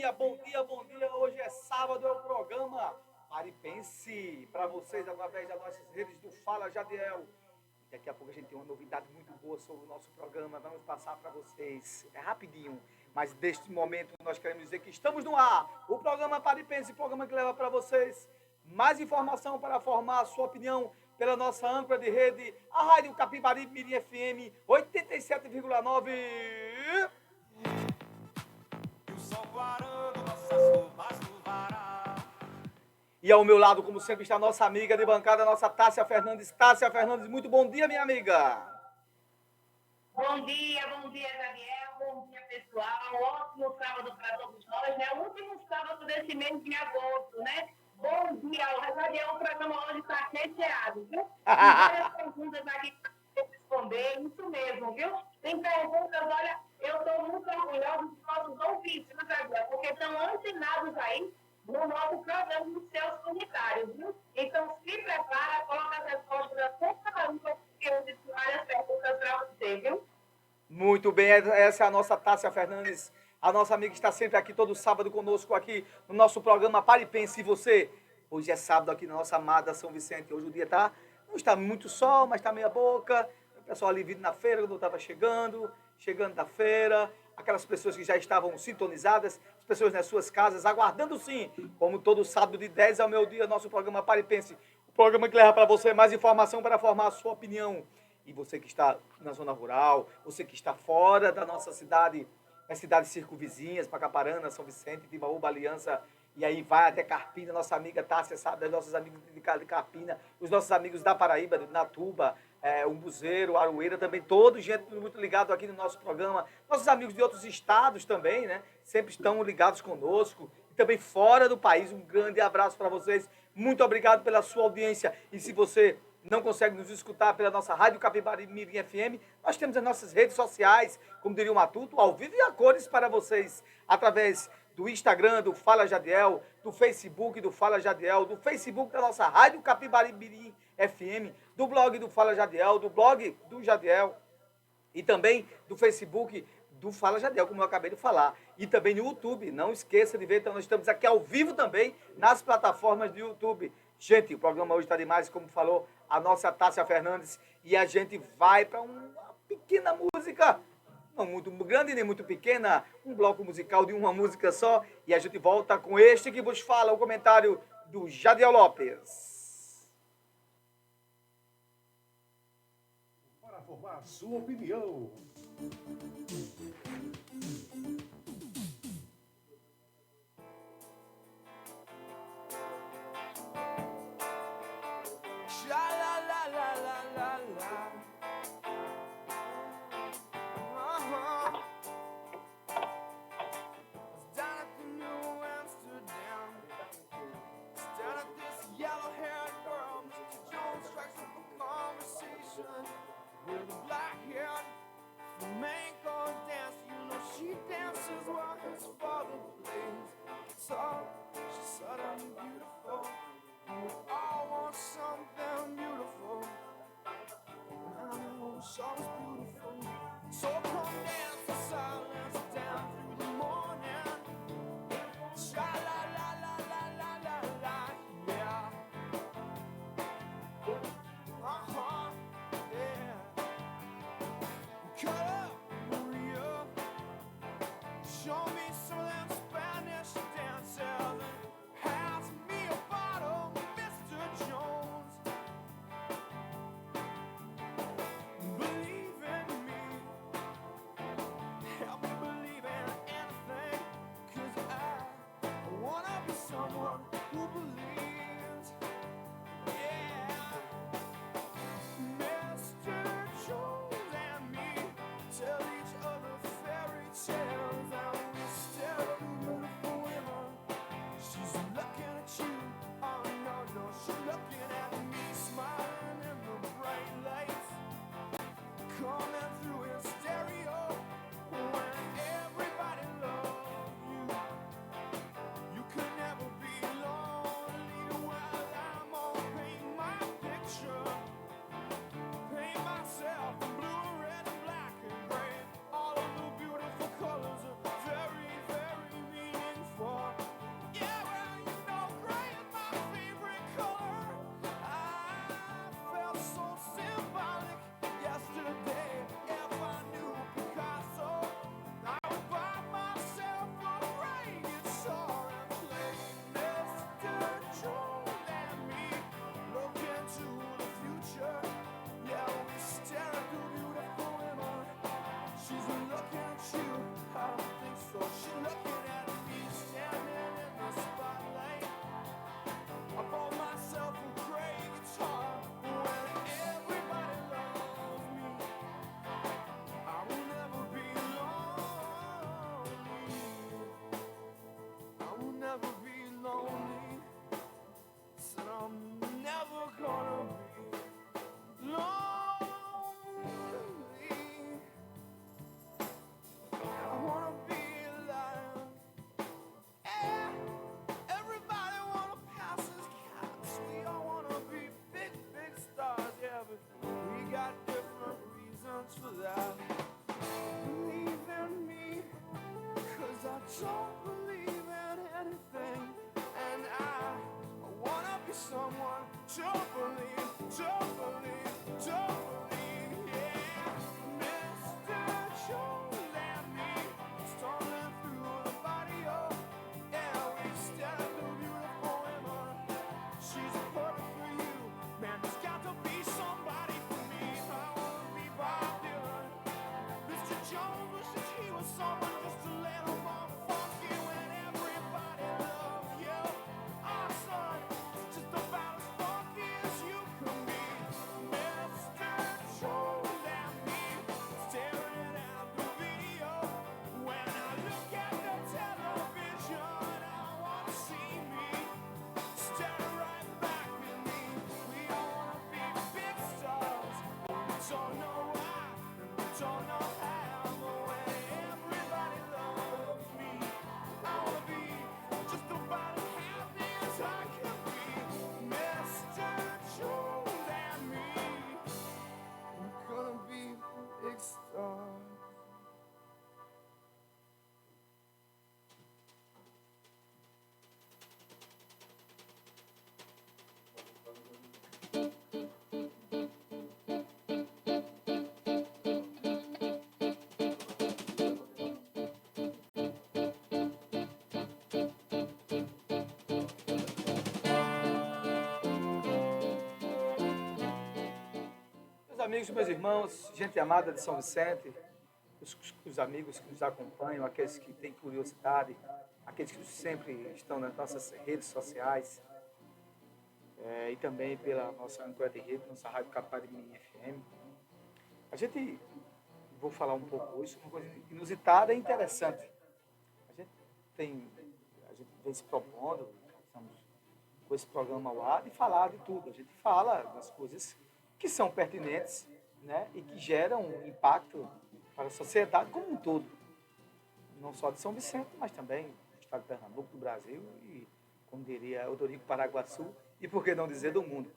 dia, bom dia, bom dia. Hoje é sábado, é o programa Paripense para vocês através das nossas redes do Fala Jadiel. Daqui a pouco a gente tem uma novidade muito boa sobre o nosso programa. Vamos passar para vocês. É rapidinho, mas deste momento nós queremos dizer que estamos no ar. O programa Paripense, programa que leva para vocês mais informação para formar a sua opinião pela nossa âncora de rede, a Rádio Capibaribe Mirim FM 87,9. E ao meu lado, como sempre, está a nossa amiga de bancada, a nossa Tássia Fernandes. Tássia Fernandes, muito bom dia, minha amiga. Bom dia, Gabriel. Bom dia, pessoal. Ótimo sábado para todos nós, né? O último sábado desse mês de agosto, né? Bom dia, Gabriel. O programa hoje está recheado, viu? Tem várias perguntas aqui para responder, isso mesmo, viu? Tem perguntas, olha, eu estou muito orgulhosa dos nossos ouvintes, viu, Gabriel? Porque estão antenados aí no nosso programa dos seus comentários, viu? Então, se prepara, coloca as respostas da sua pergunta, porque eu disse várias perguntas para você, viu? Muito bem, essa é a nossa Tássia Fernandes, a nossa amiga que está sempre aqui todo sábado conosco aqui no nosso programa Paripense. E você? Hoje é sábado aqui na nossa amada São Vicente. Hoje o dia não está muito sol, mas está meia boca. O pessoal ali vindo na feira, quando eu estava chegando da feira, aquelas pessoas que já estavam sintonizadas, as pessoas nas suas casas, aguardando sim, como todo sábado de 10 ao meio-dia, nosso programa Paripense, o programa que leva para você mais informação para formar a sua opinião. E você que está na zona rural, você que está fora da nossa cidade, as cidades circunvizinhas, Pacaparana, São Vicente, Timbaúba, Aliança, e aí vai até Carpina, nossa amiga Tássia sabe, dos nossos amigos de Carpina, os nossos amigos da Paraíba, de Natuba, Umbuzeiro, Aroeira, também, todos, gente muito ligado aqui no nosso programa. Nossos amigos de outros estados também, né? Sempre estão ligados conosco. E também fora do país, um grande abraço para vocês. Muito obrigado pela sua audiência. E se você não consegue nos escutar pela nossa Rádio Capibaribe Mirim FM, nós temos as nossas redes sociais, como diria o Matuto, ao vivo e a cores para vocês, através do Instagram do Fala Jadiel, do Facebook do Fala Jadiel, do Facebook da nossa Rádio Capibaribe Mirim FM, do blog do Fala Jadiel, do blog do Jadiel e também do Facebook do Fala Jadiel, como eu acabei de falar. E também no YouTube, não esqueça de ver, então nós estamos aqui ao vivo também nas plataformas do YouTube. Gente, o programa hoje está demais, como falou a nossa Tássia Fernandes, e a gente vai para uma pequena música, não muito grande nem muito pequena, um bloco musical de uma música só, e a gente volta com este que vos fala, o comentário do Jadiel Lopes. Para formar sua opinião. Believe amigos, meus irmãos, gente amada de São Vicente, os amigos que nos acompanham, aqueles que têm curiosidade, aqueles que sempre estão nas nossas redes sociais, e também pela nossa âncora de rede, nossa Rádio Capari FM. A gente, vou falar um pouco hoje sobre uma coisa inusitada e interessante. A gente vem se propondo, estamos com esse programa ao ar, de falar de tudo. A gente fala das coisas que são pertinentes, né, e que geram um impacto para a sociedade como um todo. Não só de São Vicente, mas também do estado de Pernambuco, do Brasil e, como diria Odorico Paraguaçu, e por que não dizer do mundo.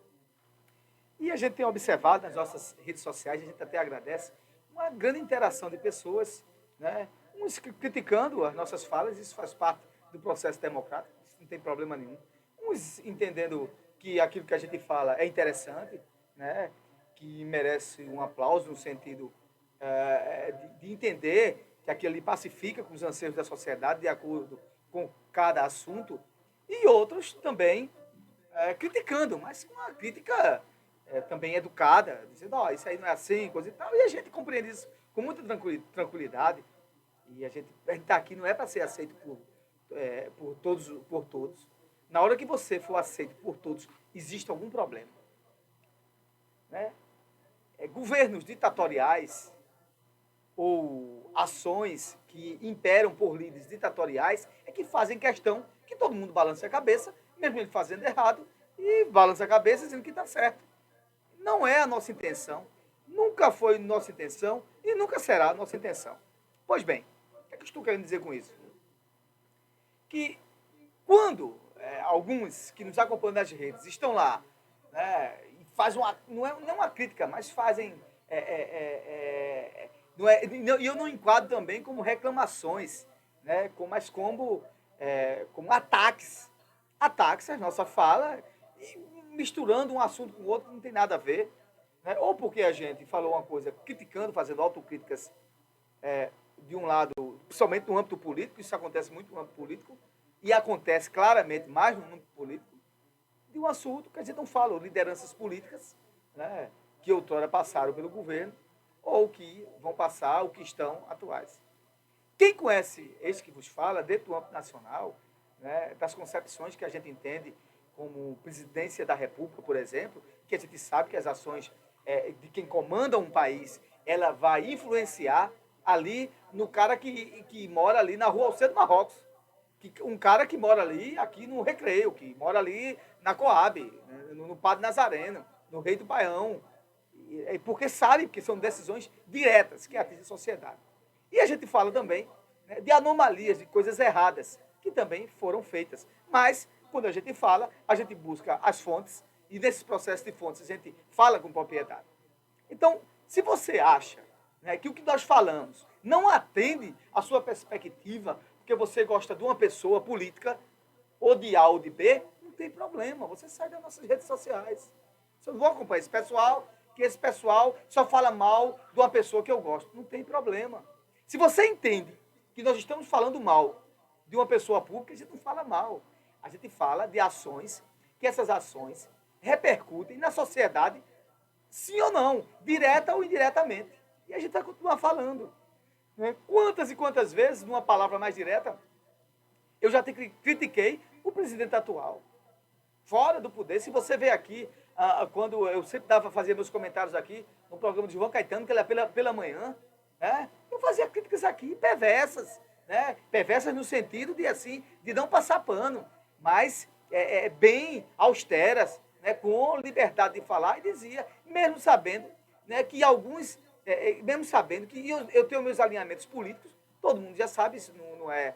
E a gente tem observado nas nossas redes sociais, a gente até agradece, uma grande interação de pessoas, né, uns criticando as nossas falas, isso faz parte do processo democrático, isso não tem problema nenhum. Uns entendendo que aquilo que a gente fala é interessante, né, que merece um aplauso no sentido de entender que aquilo ali pacifica com os anseios da sociedade de acordo com cada assunto, e outros também criticando, mas com uma crítica também educada, dizendo, isso aí não é assim, coisa e tal, e a gente compreende isso com muita tranquilidade, e a gente está aqui não é para ser aceito por todos. Na hora que você for aceito por todos, existe algum problema. Né? Governos ditatoriais ou ações que imperam por líderes ditatoriais é que fazem questão que todo mundo balance a cabeça, mesmo ele fazendo errado, e balança a cabeça dizendo que está certo. Não é a nossa intenção, nunca foi nossa intenção e nunca será a nossa intenção. Pois bem, o que é que eu estou querendo dizer com isso? Que quando alguns que nos acompanham nas redes estão lá, né, e fazem não é uma crítica, mas fazem... E eu não enquadro também como reclamações, né, mas como ataques. Ataques à nossa fala, e misturando um assunto com o outro que não tem nada a ver. Né, ou porque a gente falou uma coisa criticando, fazendo autocríticas de um lado, principalmente no âmbito político, isso acontece muito no âmbito político, e acontece claramente mais no âmbito político, de um assunto que a gente não fala, lideranças políticas, né, que outrora passaram pelo governo, ou que vão passar, ou que estão atuais. Quem conhece esse que vos fala, dentro do âmbito nacional, né, das concepções que a gente entende como presidência da República, por exemplo, que a gente sabe que as ações de quem comanda um país, ela vai influenciar ali no cara que mora ali na rua Alcedo Marrocos, um cara que mora ali, aqui no Recreio, que mora ali na Coab, né, no Padre Nazareno, no Rei do Baião, porque sabe que são decisões diretas que atingem a sociedade. E a gente fala também, né, de anomalias, de coisas erradas, que também foram feitas. Mas, quando a gente fala, a gente busca as fontes, e nesses processos de fontes a gente fala com propriedade. Então, se você acha, né, que o que nós falamos não atende à sua perspectiva, porque você gosta de uma pessoa política, ou de A ou de B, não tem problema, você sai das nossas redes sociais. Eu não vou acompanhar esse pessoal, que esse pessoal só fala mal de uma pessoa que eu gosto. Não tem problema. Se você entende que nós estamos falando mal de uma pessoa pública, a gente não fala mal. A gente fala de ações, que essas ações repercutem na sociedade, sim ou não, direta ou indiretamente. E a gente vai continuar falando. Né? Quantas e quantas vezes, numa palavra mais direta, eu já critiquei o presidente atual. Fora do poder, se você vê aqui, quando eu sempre fazia meus comentários aqui, no programa de João Caetano, que ele é pela manhã, né? Eu fazia críticas aqui perversas, né? Perversas no sentido de não passar pano, mas bem austeras, né? Com liberdade de falar, e dizia, mesmo sabendo, né, que alguns, mesmo sabendo que eu tenho meus alinhamentos políticos, todo mundo já sabe, isso não é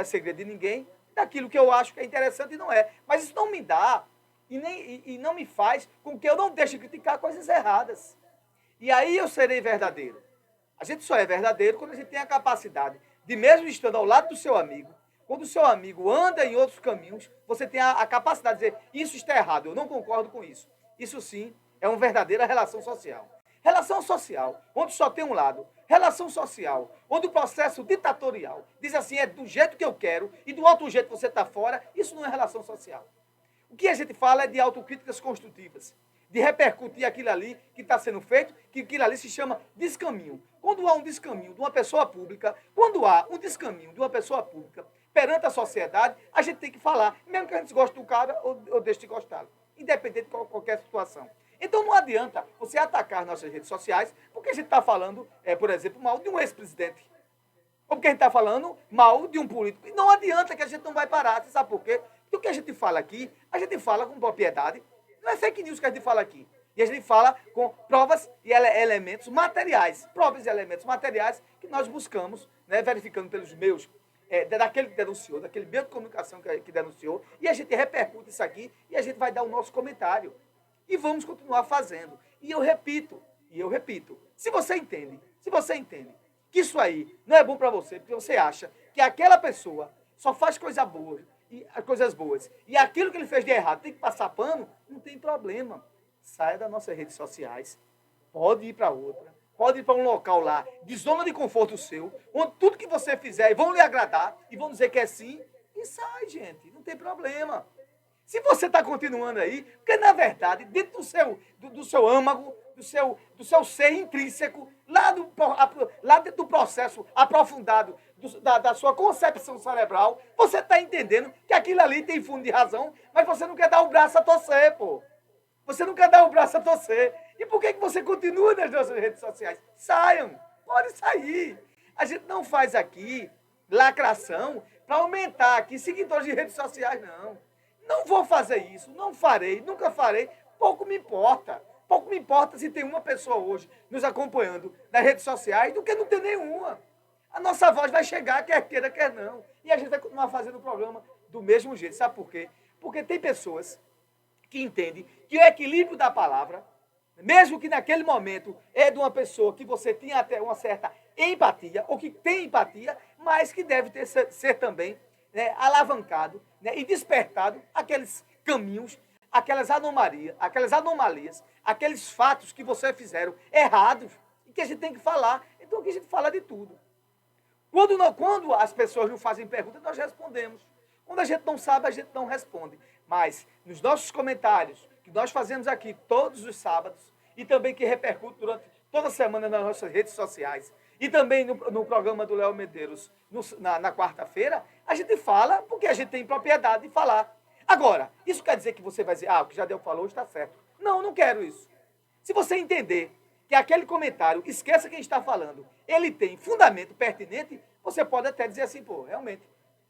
segredo de ninguém, daquilo que eu acho que é interessante e não é. Mas isso não me dá e não me faz com que eu não deixe de criticar coisas erradas. E aí eu serei verdadeiro. A gente só é verdadeiro quando a gente tem a capacidade de, mesmo estando ao lado do seu amigo, quando o seu amigo anda em outros caminhos, você tem a capacidade de dizer, isso está errado, eu não concordo com isso. Isso sim é uma verdadeira relação social. Relação social, onde só tem um lado. Relação social, onde o processo ditatorial diz assim, é do jeito que eu quero e do outro jeito você está fora, isso não é relação social. O que a gente fala é de autocríticas construtivas, de repercutir aquilo ali que está sendo feito, que aquilo ali se chama descaminho. Quando há um descaminho de uma pessoa pública, quando há um descaminho de uma pessoa pública perante a sociedade, a gente tem que falar, mesmo que a gente goste do cara ou deixe de gostá-lo, independente de qualquer situação. Então não adianta você atacar nossas redes sociais, porque a gente está falando, por exemplo, mal de um ex-presidente. Ou porque a gente está falando mal de um político. Não adianta que a gente não vai parar. Você sabe por quê? Porque o que a gente fala aqui, a gente fala com propriedade. Não é fake news que a gente fala aqui. E a gente fala com provas e elementos materiais. Provas e elementos materiais que nós buscamos, né, verificando pelos meios, daquele que denunciou, daquele meio de comunicação que denunciou. E a gente repercute isso aqui e a gente vai dar o nosso comentário. E vamos continuar fazendo. E eu repito, se você entende que isso aí não é bom para você, porque você acha que aquela pessoa só faz coisas boas, e aquilo que ele fez de errado tem que passar pano, não tem problema. Saia das nossas redes sociais, pode ir para outra, pode ir para um local lá, de zona de conforto seu, onde tudo que você fizer vão lhe agradar, e vão dizer que é sim, e sai, gente, não tem problema. Se você está continuando aí, porque na verdade, dentro do seu âmago, do seu ser intrínseco, lá dentro do processo aprofundado da sua concepção cerebral, você está entendendo que aquilo ali tem fundo de razão, mas você não quer dar o braço a torcer, pô. Você não quer dar o braço a torcer. E por que você continua nas nossas redes sociais? Saiam, pode sair. A gente não faz aqui lacração para aumentar aqui seguidores de redes sociais, não. Não vou fazer isso, não farei, nunca farei, pouco me importa. Pouco me importa se tem uma pessoa hoje nos acompanhando nas redes sociais do que não ter nenhuma. A nossa voz vai chegar, quer queira, quer não. E a gente vai continuar fazendo o programa do mesmo jeito. Sabe por quê? Porque tem pessoas que entendem que o equilíbrio da palavra, mesmo que naquele momento é de uma pessoa que você tinha até uma certa empatia, ou que tem empatia, mas que deve ser também, né, alavancado, né, e despertado aqueles caminhos, aquelas anomalias, aqueles fatos que vocês fizeram errados e que a gente tem que falar. Então aqui a gente fala de tudo. Quando as pessoas nos fazem perguntas, nós respondemos. Quando a gente não sabe, a gente não responde. Mas nos nossos comentários, que nós fazemos aqui todos os sábados, e também que repercute durante toda a semana nas nossas redes sociais, e também no programa do Léo Medeiros, na quarta-feira, a gente fala porque a gente tem propriedade de falar. Agora, isso quer dizer que você vai dizer, o que Jadiel falou está certo. Não, não quero isso. Se você entender que aquele comentário, esqueça quem está falando, ele tem fundamento pertinente, você pode até dizer assim, pô, realmente,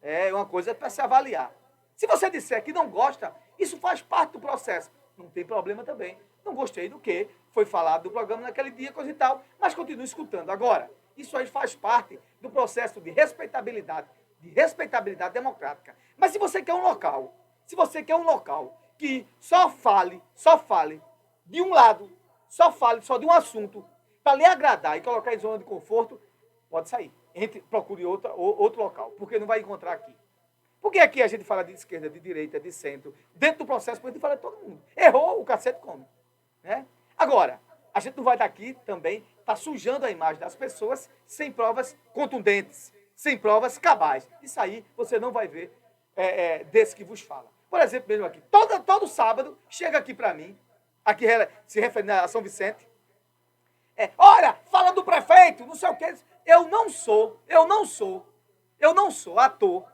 é uma coisa para se avaliar. Se você disser que não gosta, isso faz parte do processo. Não tem problema também. Não gostei do que foi falado do programa naquele dia, coisa e tal, mas continuo escutando. Agora, isso aí faz parte do processo de respeitabilidade democrática. Mas se você quer um local que só fale de um lado, só de um assunto, para lhe agradar e colocar em zona de conforto, pode sair. Procure outro local, porque não vai encontrar aqui. Porque aqui a gente fala de esquerda, de direita, de centro, dentro do processo, a gente fala de todo mundo. Errou, o cacete come. Né? Agora, a gente não vai daqui também estar sujando a imagem das pessoas sem provas contundentes, sem provas cabais. Isso aí você não vai ver desse que vos fala. Por exemplo, mesmo aqui, todo sábado, chega aqui para mim, aqui se referindo a São Vicente, olha, fala do prefeito, não sei o que. Eu não sou ator,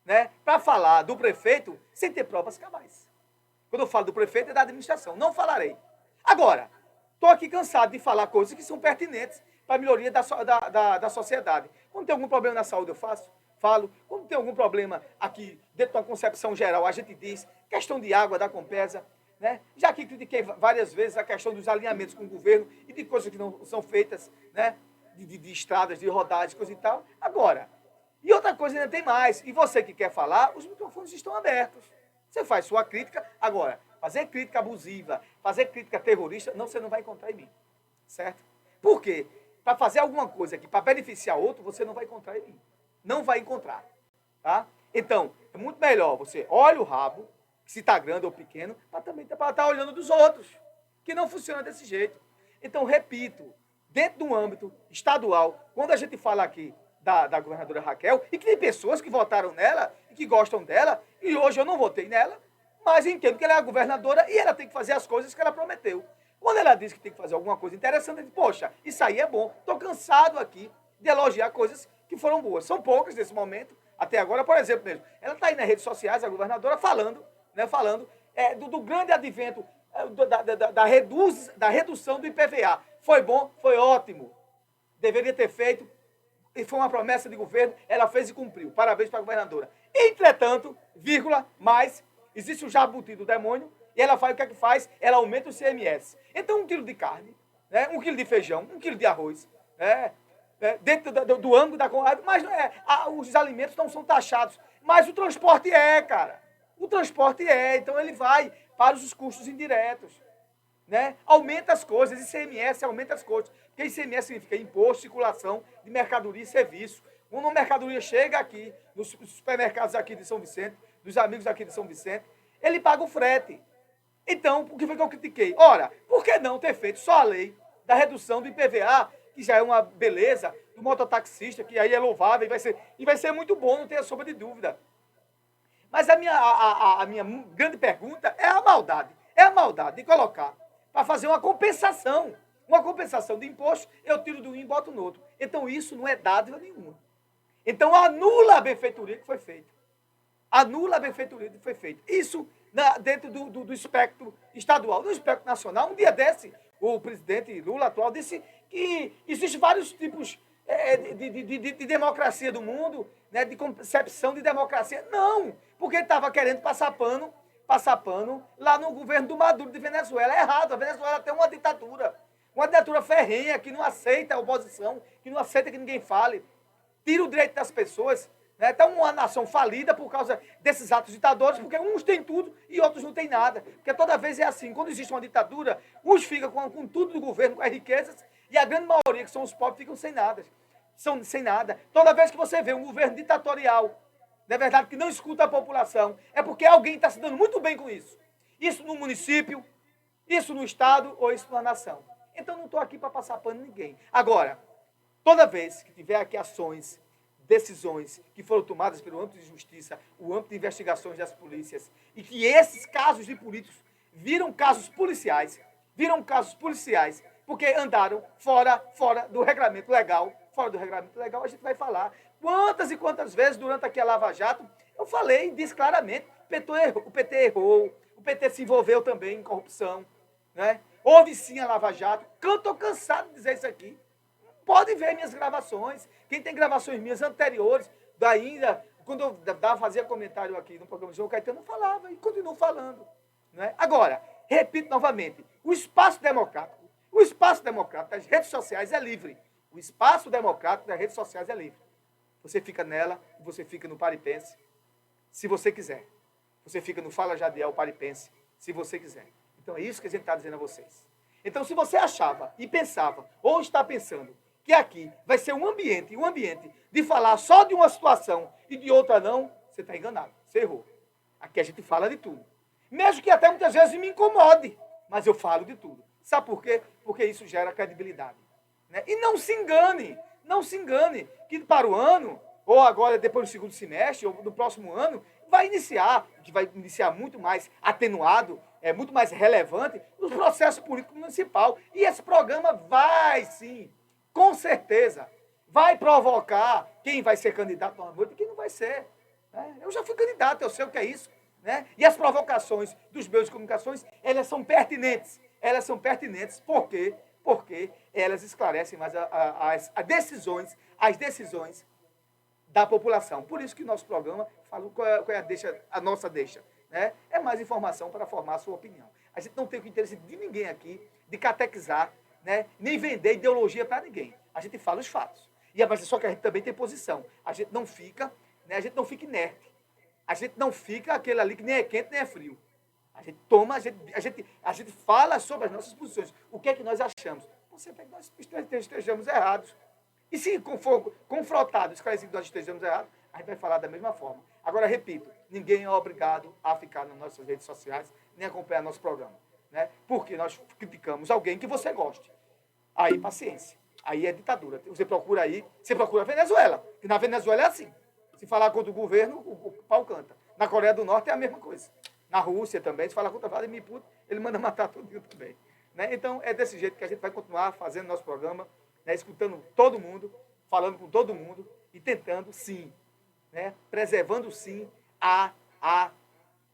né, para falar do prefeito sem ter provas cabais. Quando eu falo do prefeito, é da administração. Não falarei. Agora, estou aqui cansado de falar coisas que são pertinentes para a melhoria da sociedade. Quando tem algum problema na saúde, eu falo. Quando tem algum problema aqui, dentro da concepção geral, a gente diz, questão de água da Compesa, né? Já que critiquei várias vezes a questão dos alinhamentos com o governo e de coisas que não são feitas, né? De estradas, de rodagens, coisa e tal. Agora, e outra coisa ainda tem mais. E você que quer falar, os microfones estão abertos. Você faz sua crítica. Agora, fazer crítica abusiva, fazer crítica terrorista, você não vai encontrar em mim. Certo? Por quê? Para fazer alguma coisa aqui, para beneficiar outro, você não vai encontrar em mim. Não vai encontrar. Tá? Então, é muito melhor você olha o rabo, se está grande ou pequeno, para também estar olhando dos outros, que não funciona desse jeito. Então, repito, dentro do âmbito estadual, quando a gente fala aqui da governadora Raquel, e que tem pessoas que votaram nela e que gostam dela, e hoje eu não votei nela, mas entendo que ela é a governadora e ela tem que fazer as coisas que ela prometeu. Quando ela diz que tem que fazer alguma coisa interessante, eu digo, poxa, isso aí é bom. Estou cansado aqui de elogiar coisas que foram boas. São poucas nesse momento, até agora, por exemplo mesmo. Ela está aí nas redes sociais, a governadora, falando do grande advento da redução do IPVA. Foi bom, foi ótimo. Deveria ter feito, e foi uma promessa de governo, ela fez e cumpriu. Parabéns para a governadora. Entretanto, vírgula, mas existe o jabuti do demônio, e ela faz o que é que faz? Ela aumenta o CMS. Então, 1 quilo de carne, 1 quilo de feijão, 1 quilo de arroz, dentro do ângulo da comunidade, mas não é, os alimentos não são taxados, mas o transporte cara. O transporte então ele vai para os custos indiretos. Aumenta as coisas, ICMS aumenta as coisas, porque ICMS significa Imposto, Circulação de Mercadoria e Serviço. Quando uma mercadoria chega aqui, nos supermercados aqui de São Vicente, dos amigos aqui de São Vicente, ele paga o frete. Então, o que foi que eu critiquei? Ora, por que não ter feito só a lei da redução do IPVA, que já é uma beleza, do mototaxista, que aí é louvável e vai ser muito bom, não tenha sombra de dúvida. Mas a minha grande pergunta é a maldade. É a maldade de colocar para fazer uma compensação. Uma compensação de imposto, eu tiro de um e boto no outro. Então, isso não é dádiva nenhuma. Então, anula a benfeitoria que foi feita. Anula a benfeitoria que foi feita. Isso dentro do espectro estadual. No espectro nacional, um dia desse, o presidente Lula atual disse que existem vários tipos de democracia do mundo, de concepção de democracia. Não, porque ele estava querendo passar pano lá no governo do Maduro de Venezuela. É errado, a Venezuela tem uma ditadura ferrenha, que não aceita a oposição, que não aceita que ninguém fale, tira o direito das pessoas. Está uma nação falida por causa desses atos ditadores, porque uns têm tudo e outros não têm nada. Porque toda vez é assim, quando existe uma ditadura, uns ficam com tudo do governo, com as riquezas, e a grande maioria, que são os pobres, ficam sem nada. Sem nada. Toda vez que você vê um governo ditatorial, não é verdade, que não escuta a população, é porque alguém está se dando muito bem com isso. Isso no município, isso no estado ou isso na nação. Então não estou aqui para passar pano em ninguém. Agora, toda vez que tiver aqui ações, decisões que foram tomadas pelo âmbito de justiça, o âmbito de investigações das polícias, e que esses casos de políticos viram casos policiais, porque andaram fora do regulamento legal, a gente vai falar. Quantas e quantas vezes durante aqui a Lava Jato, eu falei e disse claramente, o PT errou, o PT se envolveu também em corrupção, Houve sim a Lava Jato, eu estou cansado de dizer isso aqui. Pode ver minhas gravações. Quem tem gravações minhas anteriores, ainda, quando eu fazia comentário aqui no programa de João Caetano, eu falava e continuo falando. Agora, repito novamente, o espaço democrático das redes sociais é livre. O espaço democrático das redes sociais é livre. Você fica nela, você fica no Paripense, se você quiser. Você fica no Fala Jadiel Paripense, se você quiser. Então é isso que a gente está dizendo a vocês. Então, se você achava e pensava, ou está pensando, que aqui vai ser um ambiente de falar só de uma situação e de outra não, você está enganado, você errou. Aqui a gente fala de tudo. Mesmo que até muitas vezes me incomode, mas eu falo de tudo. Sabe por quê? Porque isso gera credibilidade. E não se engane, que para o ano, ou agora depois do segundo semestre, ou no próximo ano, vai iniciar muito mais atenuado, muito mais relevante, no processo político municipal. E esse programa vai, sim, com certeza, vai provocar quem vai ser candidato à noite e quem não vai ser. Eu já fui candidato, eu sei o que é isso. E as provocações dos meios de comunicações, elas são pertinentes. Por quê? Porque elas esclarecem mais as decisões da população. Por isso que o nosso programa fala qual é a nossa deixa. É mais informação para formar a sua opinião. A gente não tem o interesse de ninguém aqui de catequizar, nem vender ideologia para ninguém. A gente fala os fatos. Mas só que a gente também tem posição. A gente não fica inerte. A gente não fica aquele ali que nem é quente nem é frio. A gente toma, a gente fala sobre as nossas posições. O que é que nós achamos? Você pega que nós estejamos errados. E se for confrontado, esclarecido que nós estejamos errados, a gente vai falar da mesma forma. Agora, repito, ninguém é obrigado a ficar nas nossas redes sociais, nem acompanhar nosso programa. Porque nós criticamos alguém que você goste. Aí, paciência. Aí é ditadura. Você procura a Venezuela. Que na Venezuela é assim. Se falar contra o governo, o pau canta. Na Coreia do Norte é a mesma coisa. Na Rússia também, se falar contra Vladimir Putin, ele manda matar todo mundo também. Né? Então, é desse jeito que a gente vai continuar fazendo nosso programa, né? Escutando todo mundo, falando com todo mundo e tentando, sim, né? Preservando, sim, a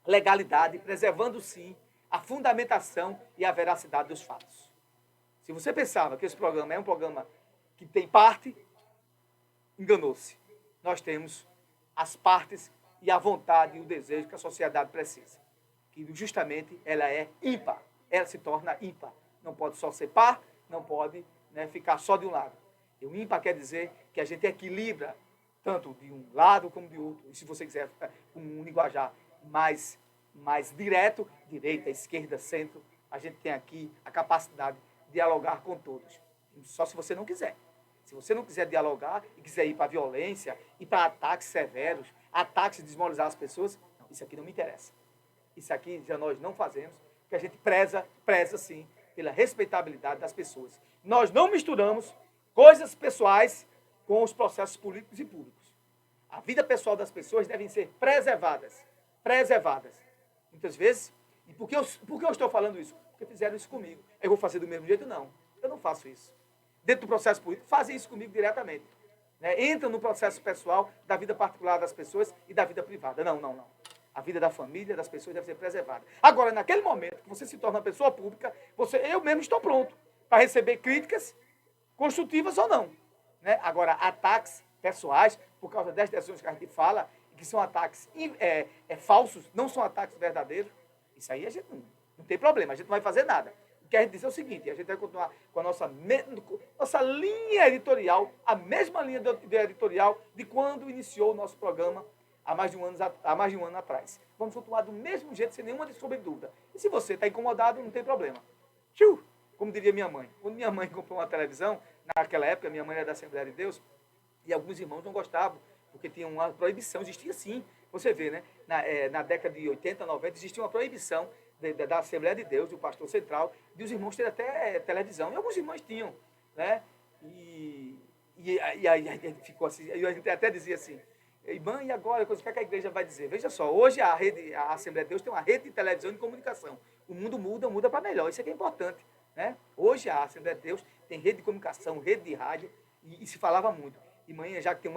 legalidade, preservando, sim, a fundamentação e a veracidade dos fatos. Se você pensava que esse programa é um programa que tem parte, enganou-se. Nós temos as partes e a vontade e o desejo que a sociedade precisa. Que justamente ela é ímpar. Ela se torna ímpar. Não pode só ser par, não pode, né, ficar só de um lado. E o ímpar quer dizer que a gente equilibra tanto de um lado como de outro. E se você quiser um linguajar mais direto, direita, esquerda, centro, a gente tem aqui a capacidade de dialogar com todos. Só se você não quiser. Se você não quiser dialogar e quiser ir para a violência, ir para ataques severos, ataques e desmoralizar as pessoas, não, isso aqui não me interessa. Isso aqui já nós não fazemos, porque a gente preza sim, pela respeitabilidade das pessoas. Nós não misturamos coisas pessoais com os processos políticos e públicos. A vida pessoal das pessoas devem ser preservadas. Preservadas. Muitas vezes, e por que eu estou falando isso? Porque fizeram isso comigo. Eu vou fazer do mesmo jeito? Não. Eu não faço isso. Dentro do processo político, fazem isso comigo diretamente. Né? Entram no processo pessoal da vida particular das pessoas e da vida privada. Não, não, não. A vida da família, das pessoas deve ser preservada. Agora, naquele momento que você se torna uma pessoa pública, eu mesmo estou pronto para receber críticas construtivas ou não. Né? Agora, ataques pessoais, por causa das decisões que a gente fala, que são ataques falsos, não são ataques verdadeiros, isso aí a gente não tem problema, a gente não vai fazer nada. O que a gente diz é o seguinte, a gente vai continuar com a nossa linha editorial, a mesma linha editorial de quando iniciou o nosso programa há mais de um ano atrás. Vamos continuar do mesmo jeito, sem nenhuma dúvida. E se você está incomodado, não tem problema. Como diria minha mãe. Quando minha mãe comprou uma televisão, naquela época, minha mãe era da Assembleia de Deus, e alguns irmãos não gostavam, porque tinha uma proibição, existia sim. Você vê, né? Na década de 80, 90, existia uma proibição da Assembleia de Deus, do pastor central, de os irmãos terem até televisão. E alguns irmãos tinham, né? E aí a gente ficou assim, a gente até dizia assim, irmã, e agora? O que a igreja vai dizer? Veja só, hoje a Assembleia de Deus tem uma rede de televisão e de comunicação. O mundo muda para melhor, isso aqui é importante. Né? Hoje a Assembleia de Deus tem rede de comunicação, rede de rádio, e se falava muito. E mãe, já que tem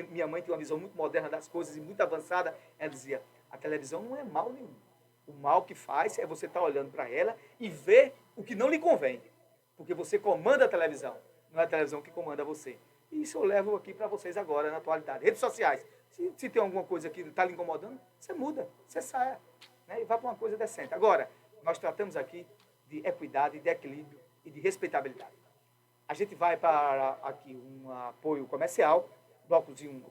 minha mãe tem uma visão muito moderna das coisas e muito avançada, ela dizia, a televisão não é mal nenhum. O mal que faz é você estar olhando para ela e ver o que não lhe convém. Porque você comanda a televisão, não é a televisão que comanda você. E isso eu levo aqui para vocês agora, na atualidade. Redes sociais. Se tem alguma coisa que está lhe incomodando, você muda, você sai, né? E vai para uma coisa decente. Agora, nós tratamos aqui de equidade, de equilíbrio e de respeitabilidade. A gente vai para aqui um apoio comercial, blocozinho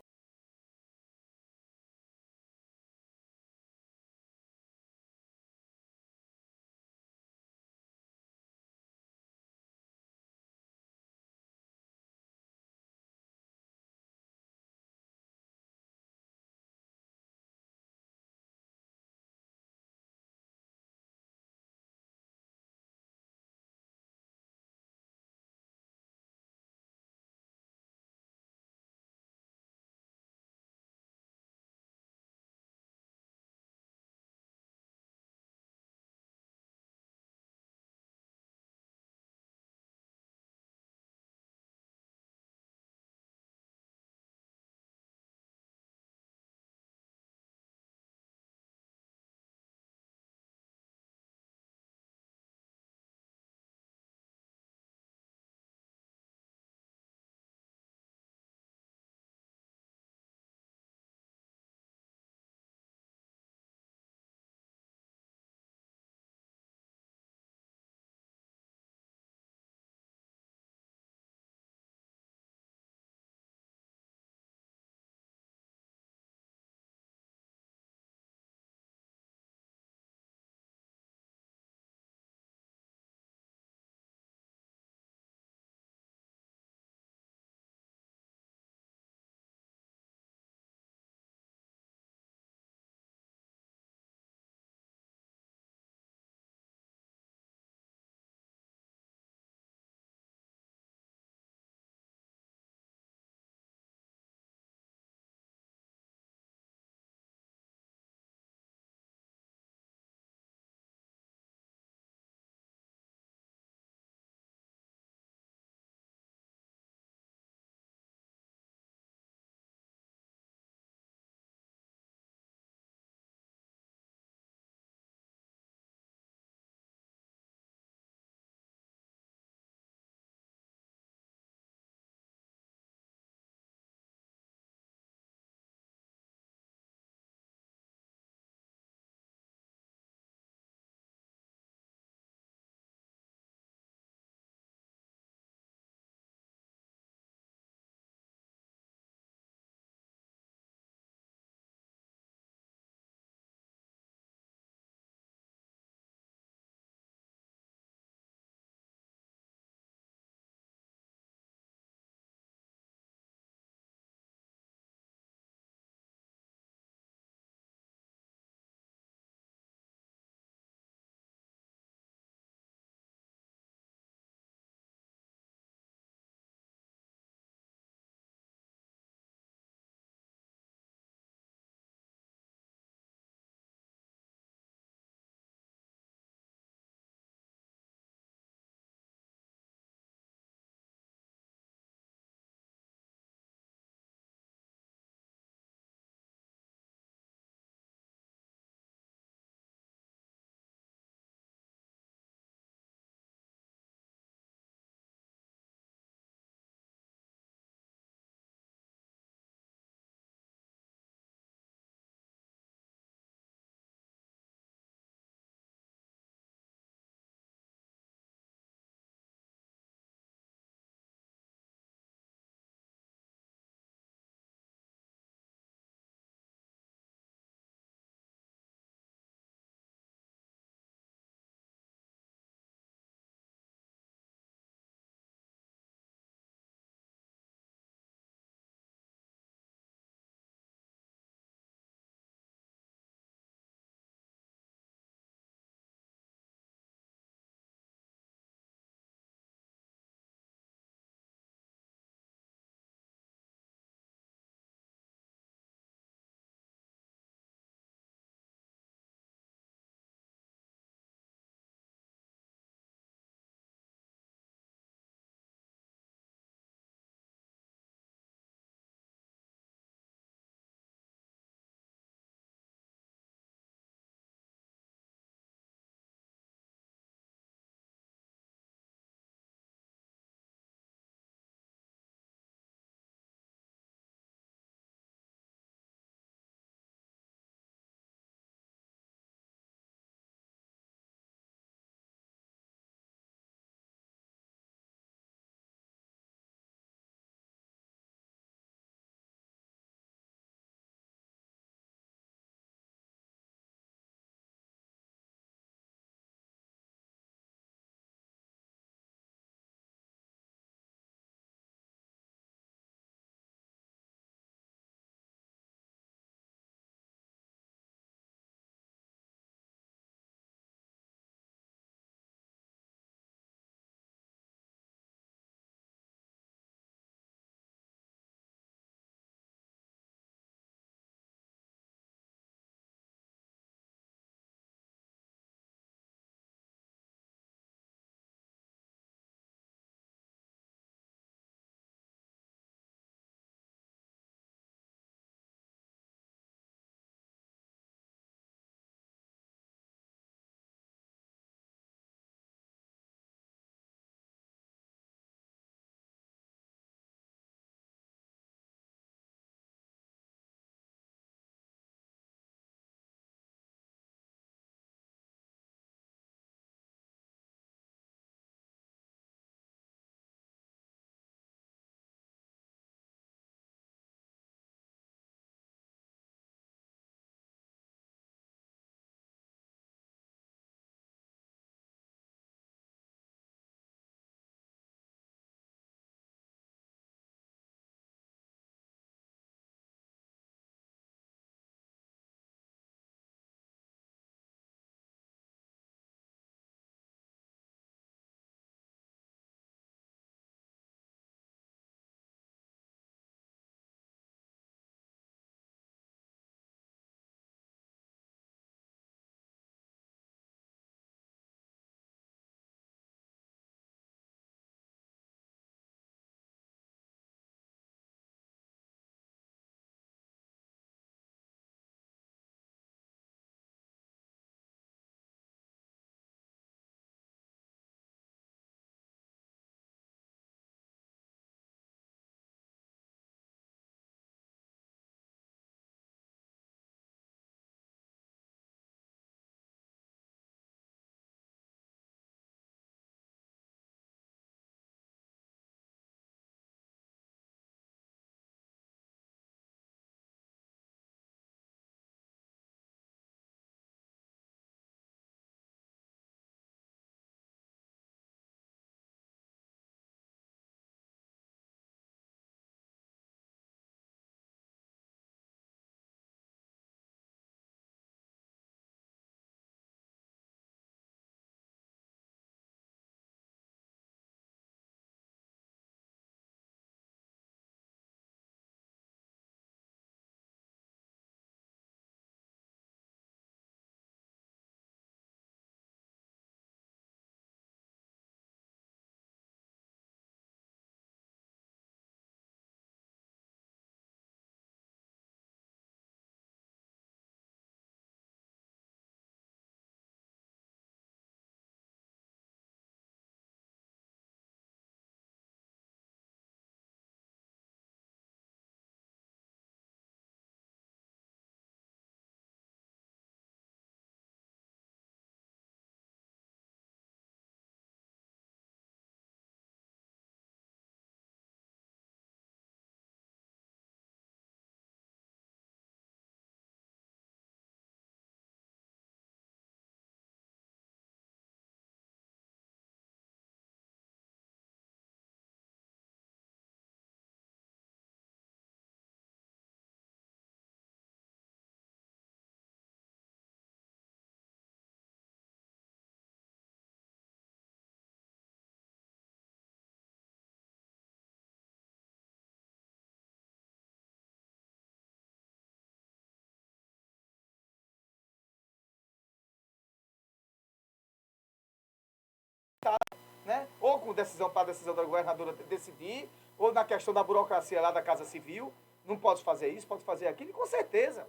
né? Ou com decisão para a decisão da governadora decidir, ou na questão da burocracia lá da Casa Civil, não pode fazer isso, pode fazer aquilo, e com certeza,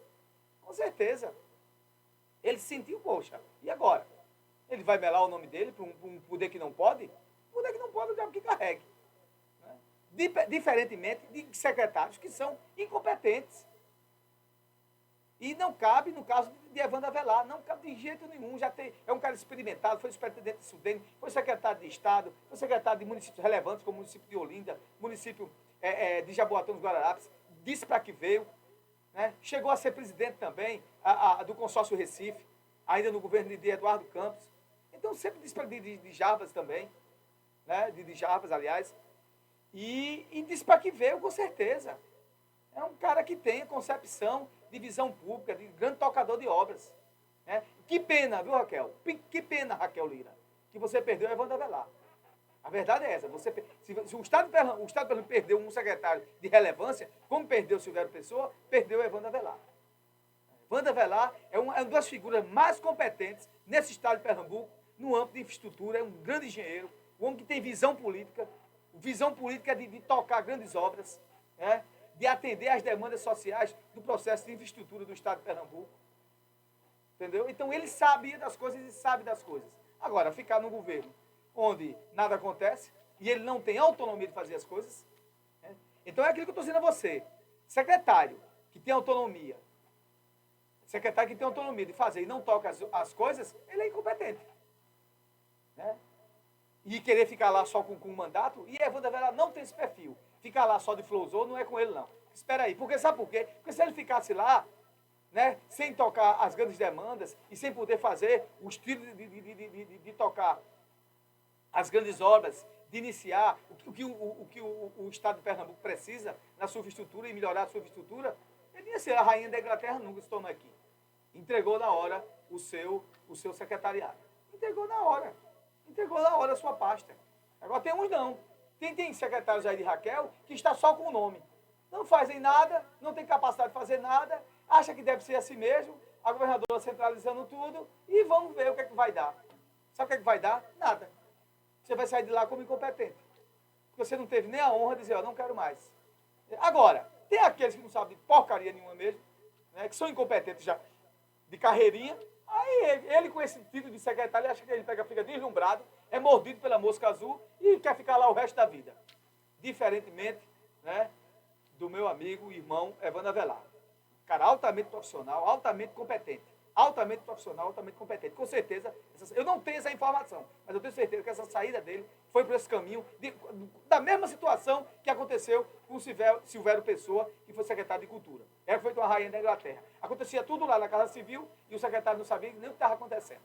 ele sentiu, poxa, e agora? Ele vai melar o nome dele para um poder que não pode? Poder que não pode, o diabo que carregue. Né? Diferentemente de secretários que são incompetentes. E não cabe, no caso de Evandro Avelar, não cabe de jeito nenhum. É um cara experimentado, foi superintendente de Sudene, foi secretário de Estado, foi secretário de municípios relevantes, como o município de Olinda, município de Jaboatão dos Guararapes, disse para que veio. Né? Chegou a ser presidente também do consórcio Recife, ainda no governo de Eduardo Campos. Então, sempre disse para de Jarbas também, né? de Jarbas, aliás, e disse para que veio, com certeza. É um cara que tem concepção de visão pública, de grande tocador de obras. Né? Que pena, viu, Raquel? Que pena, Raquel Lira, que você perdeu o Evandro Avelar. A verdade é essa. Se o Estado de Pernambuco perdeu um secretário de relevância, como perdeu o Silvério Pessoa, perdeu o Evandro Avelar. Evandro Avelar é uma das figuras mais competentes nesse Estado de Pernambuco, no âmbito de infraestrutura, é um grande engenheiro, um homem que tem visão política de tocar grandes obras, né? De atender às demandas sociais do processo de infraestrutura do Estado de Pernambuco. Entendeu? Então, ele sabia das coisas e sabe das coisas. Agora, ficar no governo onde nada acontece e ele não tem autonomia de fazer as coisas. Né? Então, é aquilo que eu estou dizendo a você. Secretário que tem autonomia, de fazer e não toca as coisas, ele é incompetente. Né? E querer ficar lá só com um mandato, e Evandro Avelar não tem esse perfil. Ficar lá só de flowzão não é com ele, não. Espera aí, porque sabe por quê? Porque se ele ficasse lá, né, sem tocar as grandes demandas e sem poder fazer o estilo de tocar as grandes obras, de iniciar o que o Estado de Pernambuco precisa na sua infraestrutura e melhorar a sua infraestrutura, ele ia ser a rainha da Inglaterra, nunca se tornou aqui. Entregou na hora o seu secretariado. Entregou na hora a sua pasta. Agora tem uns não. Tem secretários aí de Raquel que está só com o nome. Não fazem nada, não tem capacidade de fazer nada, acha que deve ser assim mesmo, a governadora centralizando tudo, e vamos ver o que é que vai dar. Sabe o que é que vai dar? Nada. Você vai sair de lá como incompetente. Porque você não teve nem a honra de dizer, não quero mais. Agora, tem aqueles que não sabem de porcaria nenhuma mesmo, né, que são incompetentes já de carreirinha, aí ele com esse título de secretário, ele acha que ele fica deslumbrado, é mordido pela mosca azul e quer ficar lá o resto da vida. Diferentemente, né, do meu amigo e irmão Evandro Avelar. Cara altamente profissional, altamente competente. Altamente profissional, altamente competente. Com certeza, eu não tenho essa informação, mas eu tenho certeza que essa saída dele foi por esse caminho da mesma situação que aconteceu com o Silvério Pessoa, que foi secretário de Cultura. Era feito uma rainha da Inglaterra. Acontecia tudo lá na Casa Civil e o secretário não sabia nem o que estava acontecendo.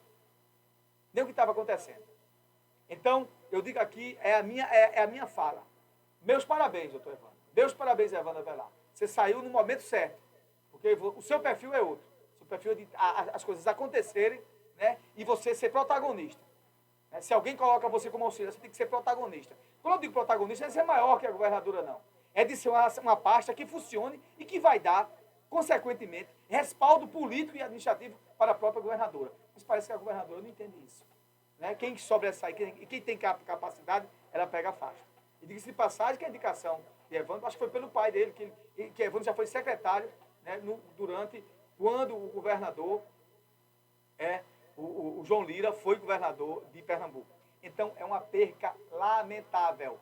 Então, eu digo aqui, é a minha fala. Meus parabéns, doutor Evandro. Meus parabéns, Evandro Avelar. Você saiu no momento certo, porque o seu perfil é outro. O seu perfil é de as coisas acontecerem, né, e você ser protagonista. Né? Se alguém coloca você como auxiliar, você tem que ser protagonista. Quando eu digo protagonista, não é ser maior que a governadora, não. É de ser uma pasta que funcione e que vai dar, consequentemente, respaldo político e administrativo para a própria governadora. Mas parece que a governadora não entende isso. Né? Quem sobressai e quem tem capacidade, ela pega a faixa. E diga-se de passagem que a indicação de Evandro, acho que foi pelo pai dele, que Evandro já foi secretário, né, quando o governador, o João Lira, foi governador de Pernambuco. Então, é uma perca lamentável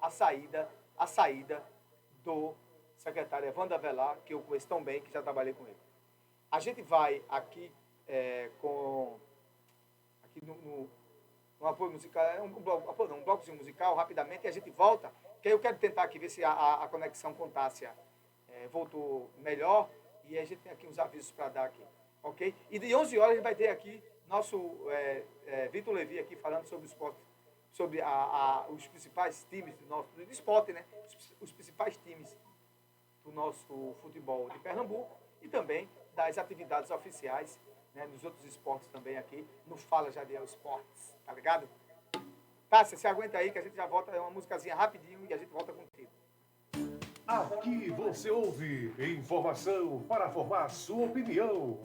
a saída do secretário Evandro Avelar, que eu conheço tão bem, que já trabalhei com ele. A gente vai aqui no apoio musical, um blocozinho musical, rapidamente, e a gente volta, que aí eu quero tentar aqui ver se a conexão com Tássia voltou melhor, e a gente tem aqui uns avisos para dar aqui, ok? E de 11 horas a gente vai ter aqui nosso Vitor Levi aqui falando sobre o esporte, sobre os principais times do esporte, né? Os principais times do nosso futebol de Pernambuco e também das atividades oficiais, né, nos outros esportes também aqui, no Fala Jadiel Esportes, tá ligado? Tássia, você aguenta aí que a gente já volta, é uma musicazinha rapidinho e a gente volta contigo. Aqui você ouve informação para formar sua opinião.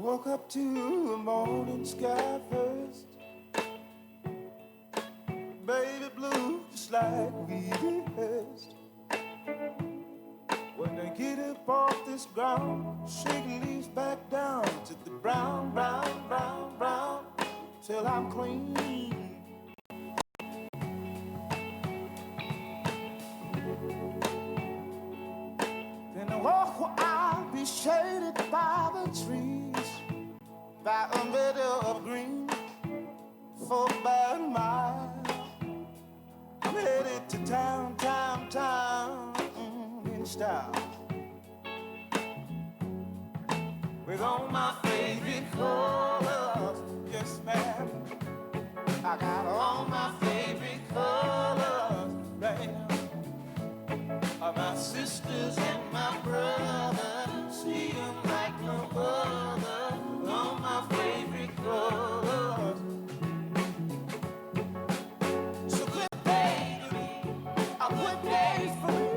woke up to the morning sky first. Baby blue, just like we rehearsed. When I get up off this ground, shaking leaves back down to the brown, brown, brown, brown, till I'm clean. Then I walk where I'll be shaded by the trees, by a meadow of green, for about a mile. I'm headed to town, town, town, in style, with all my favorite colors. Yes, ma'am, I got all my favorite colors right now. My sisters and my brothers, see them like no other. All my favorite colors. So good day to me, a good day for me,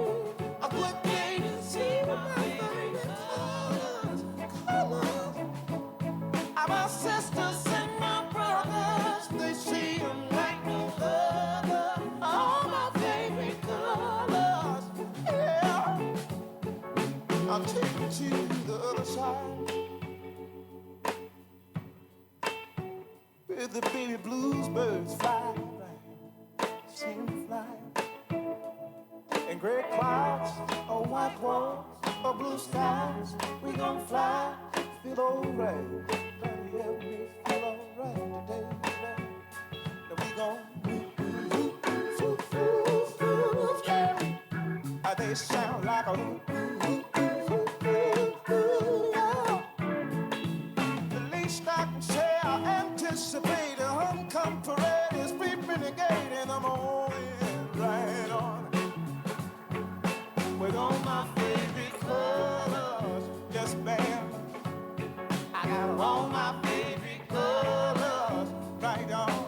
a good day to see my favorite colors. Colors. My sisters and my brothers, they see them like no other. All my favorite colors. Yeah, I'll take you to the other side, where the baby blues birds fly, sing fly, and gray clouds, or white walls, or blue skies. We gon' fly, feel alright. Daddy help me feel alright today. Now we gon' they sound like a the least I can say, I anticipate a homecoming parade is sweeping the gate in the morning, right on, with all my favorite colors. Yes, ma'am, I got all my favorite colors, right on.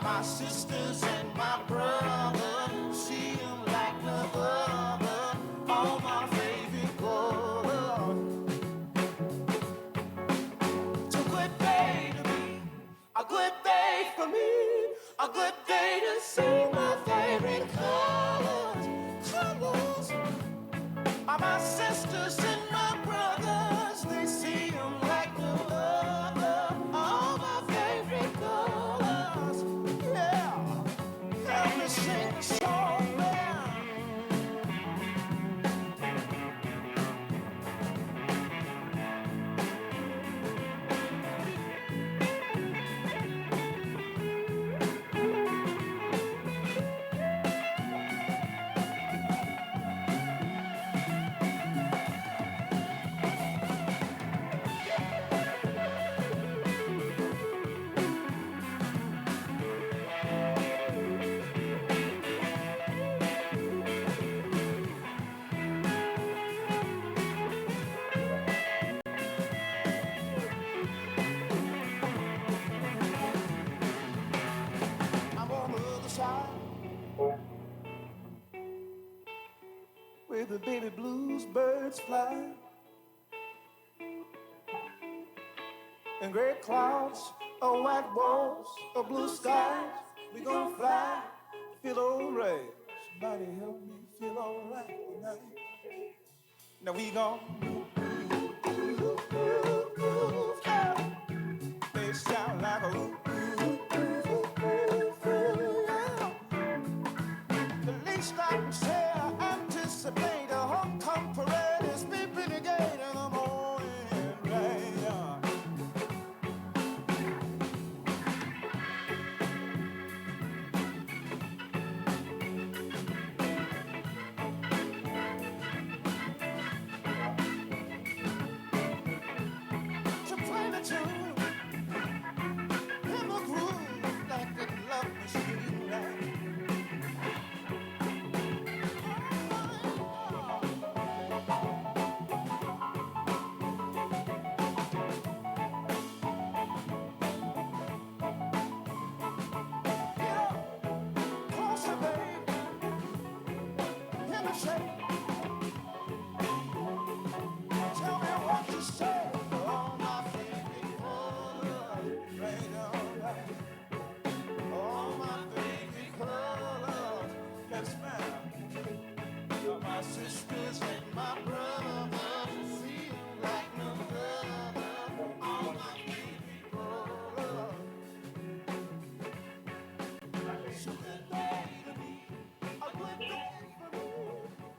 My sisters and my brothers, see them like no other. All my favorite colors. It's a good day to me, a good day for me, a good day to see my favorite colors. Colors. My sisters and my brothers, they see them like no other. All my favorite colors. Yeah, help me sing a song, man. I'm on the other side, where the baby blues birds fly, and gray clouds, or white walls, or blue skies. We gon' fly, feel alright. Somebody help me feel alright tonight. Now we gon' they sound like a the least I can say, I anticipate a homecoming parade is beeping the gate in the morning, right on. To play the tune in the groove like a love machine, right? a good day to be. A good day for me.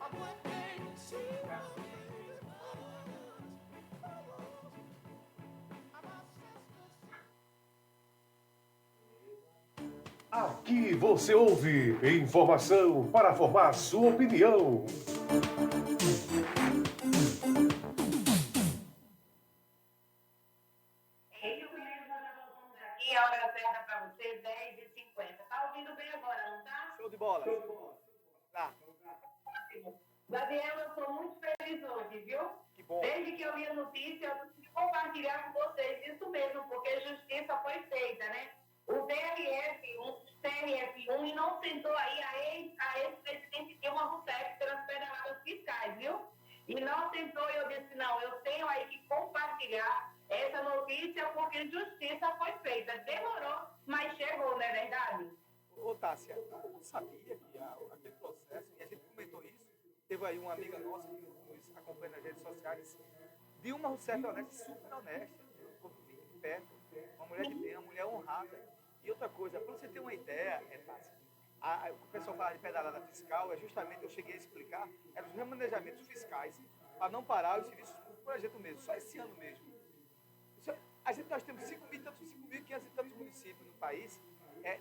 A good day to see my baby colors. And my sisters. Aqui você ouve informação para formar sua opinião. Esse mesmo, nós voltamos aqui, a hora certa para você, 10h50. Tá ouvindo bem agora, não tá? Show de bola. Tá, Gabriel, eu estou muito feliz hoje, viu? que bom. Desde que eu li a notícia, eu consegui compartilhar com vocês isso mesmo, porque a justiça foi feita, né? O TRF1 inocentou aí a ex-presidente Dilma Rousseff pelas pedaladas fiscais, viu? Inocentou e eu disse, não, eu tenho aí que compartilhar essa notícia porque justiça foi feita. Demorou, mas chegou, não é verdade? Ô, Tássia, eu sabia que aquele processo, e a gente comentou isso, teve aí uma amiga nossa que nos acompanha nas redes sociais, Dilma Rousseff é honesta, super honesta, de perto, uma mulher de bem, uma mulher honrada. E outra coisa, para você ter uma ideia, Tássia, o que o pessoal fala de pedalada fiscal, é justamente, eu cheguei a explicar, eram os remanejamentos fiscais, para não parar os serviços públicos por exemplo mesmo, só esse ano mesmo. Nós temos 5.500 e tantos municípios no país,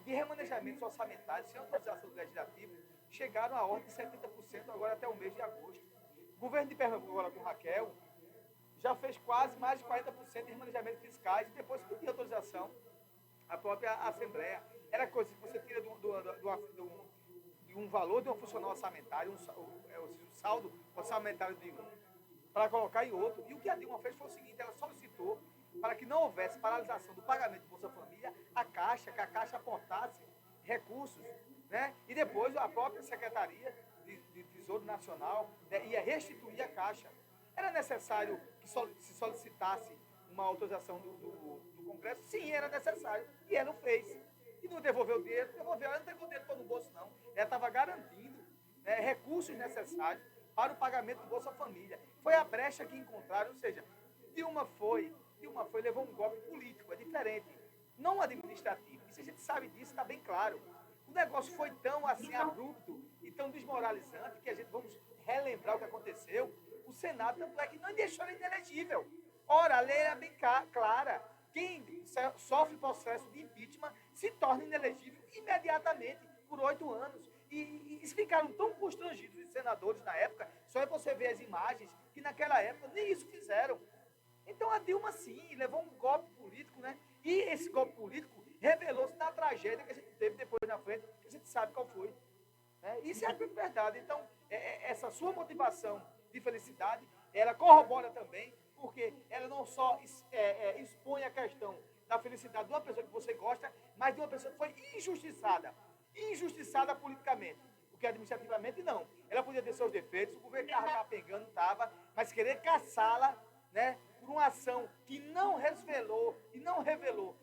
de remanejamentos orçamentários, sem autorização do Legislativo, chegaram à ordem de 70% agora até o mês de agosto. O governo de Pernambuco, agora com Raquel, já fez quase mais de 40% de remanejamentos fiscais e depois pediu autorização à própria Assembleia. Era coisa que você tira de um valor de uma funcional orçamentária, o saldo orçamentário de um, para colocar em outro. E o que a Dilma fez foi o seguinte, ela solicitou para que não houvesse paralisação do pagamento do Bolsa Família, que a Caixa aportasse recursos, né? E depois a própria Secretaria de Tesouro Nacional, né, ia restituir a Caixa. Era necessário que se solicitasse uma autorização do Congresso? Sim, era necessário. E ela não fez. E não devolveu o dinheiro, ela não devolveu o dinheiro todo no bolso, não. Ela estava garantindo, né, recursos necessários para o pagamento do Bolsa Família. Foi a brecha que encontraram, ou seja, Dilma levou um golpe político, é diferente, não administrativo. E se a gente sabe disso, está bem claro. O negócio foi tão assim abrupto e tão desmoralizante que a gente vamos relembrar o que aconteceu. O Senado, tanto é que não deixou ele inelegível. Ora, a lei era bem clara. Quem sofre processo de impeachment se torna inelegível imediatamente, por 8 anos. E ficaram tão constrangidos os senadores na época, só é você ver as imagens, que naquela época nem isso fizeram. Então a Dilma, sim, levou um golpe político, né? E esse golpe político revelou-se na tragédia que a gente teve depois na frente, que a gente sabe qual foi. Né? Isso é a grande verdade. Então, essa sua motivação de felicidade, ela corrobora também, porque ela não só expõe a questão da felicidade de uma pessoa que você gosta, mas de uma pessoa que foi injustiçada politicamente. Porque administrativamente não. Ela podia ter seus defeitos, o governo estava capengando, mas querer caçá-la, né, por uma ação que não revelou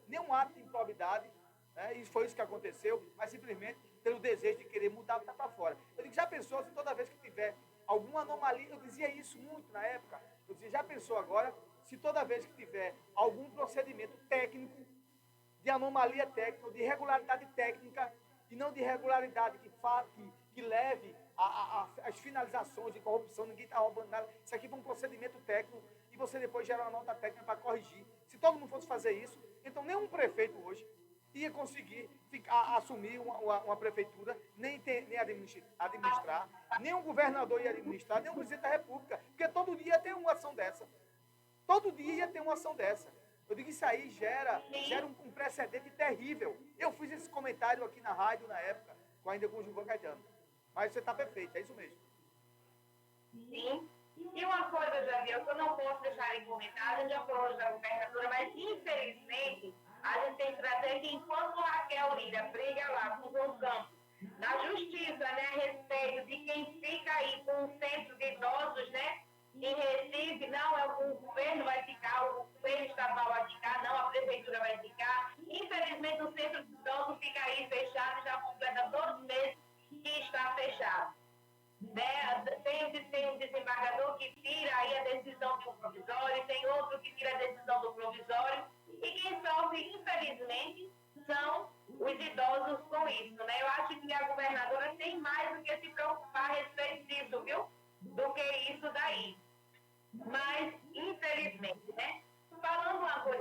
nenhum ato de improbidade, né, e foi isso que aconteceu, mas simplesmente pelo desejo de querer mudar o que está para fora. Eu digo, já pensou se toda vez que tiver alguma anomalia, eu dizia isso muito na época, eu dizia, já pensou agora, se toda vez que tiver algum procedimento técnico, de anomalia técnica, de irregularidade técnica, e não de irregularidade que leve às finalizações de corrupção, ninguém está roubando nada, isso aqui foi um procedimento técnico, e você depois gera uma nota técnica para corrigir. Se todo mundo fosse fazer isso, então nenhum prefeito hoje ia conseguir assumir uma prefeitura, nem administrar, nem um governador ia administrar, nem um presidente da República, porque todo dia tem uma ação dessa. Todo dia tem uma ação dessa. Eu digo, isso aí gera um precedente terrível. Eu fiz esse comentário aqui na rádio na época, ainda com o Gilvan Caetano. Mas você está perfeito, é isso mesmo. Sim. E uma coisa, Javier, que eu não posso deixar em comentário, já falou da governadora, mas infelizmente a gente tem que trazer que enquanto Raquel Lira briga lá com o João Campos, na justiça, né, a respeito de quem fica aí com um centro de idosos, né, em Recife, não, o governo vai ficar, o governo estadual vai ficar, não, a prefeitura vai ficar. Infelizmente o centro de idosos fica aí fechado, já completa 2 meses que está fechado. Tem um desembargador que tira aí a decisão de um provisório, tem outro que tira a decisão do provisório,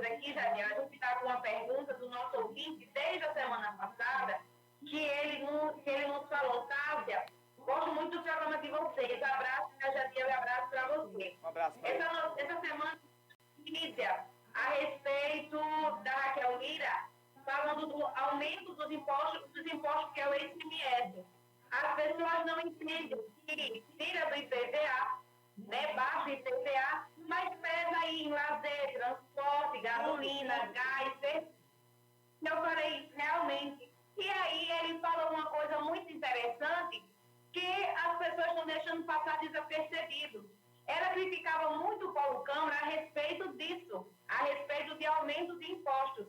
coisa aqui, Jadiel. A gente está com uma pergunta do nosso ouvinte desde a semana passada, que ele nos falou, Tássia, gosto muito do programa de vocês. Abraço, né, Jadiel, e abraço para você. Um abraço para ele. Essa semana, notícia a respeito da Raquel Lira, falando do aumento dos impostos que é o ICMS. As pessoas não entendem que tira do IPVA, né, baixa o IPVA, mas pesa aí em lazer, transporte, gasolina, gás, eu falei, realmente. E aí ele falou uma coisa muito interessante, que as pessoas estão deixando passar desapercebido. Ela criticava muito o Paulo Câmara a respeito disso, a respeito de aumento de impostos.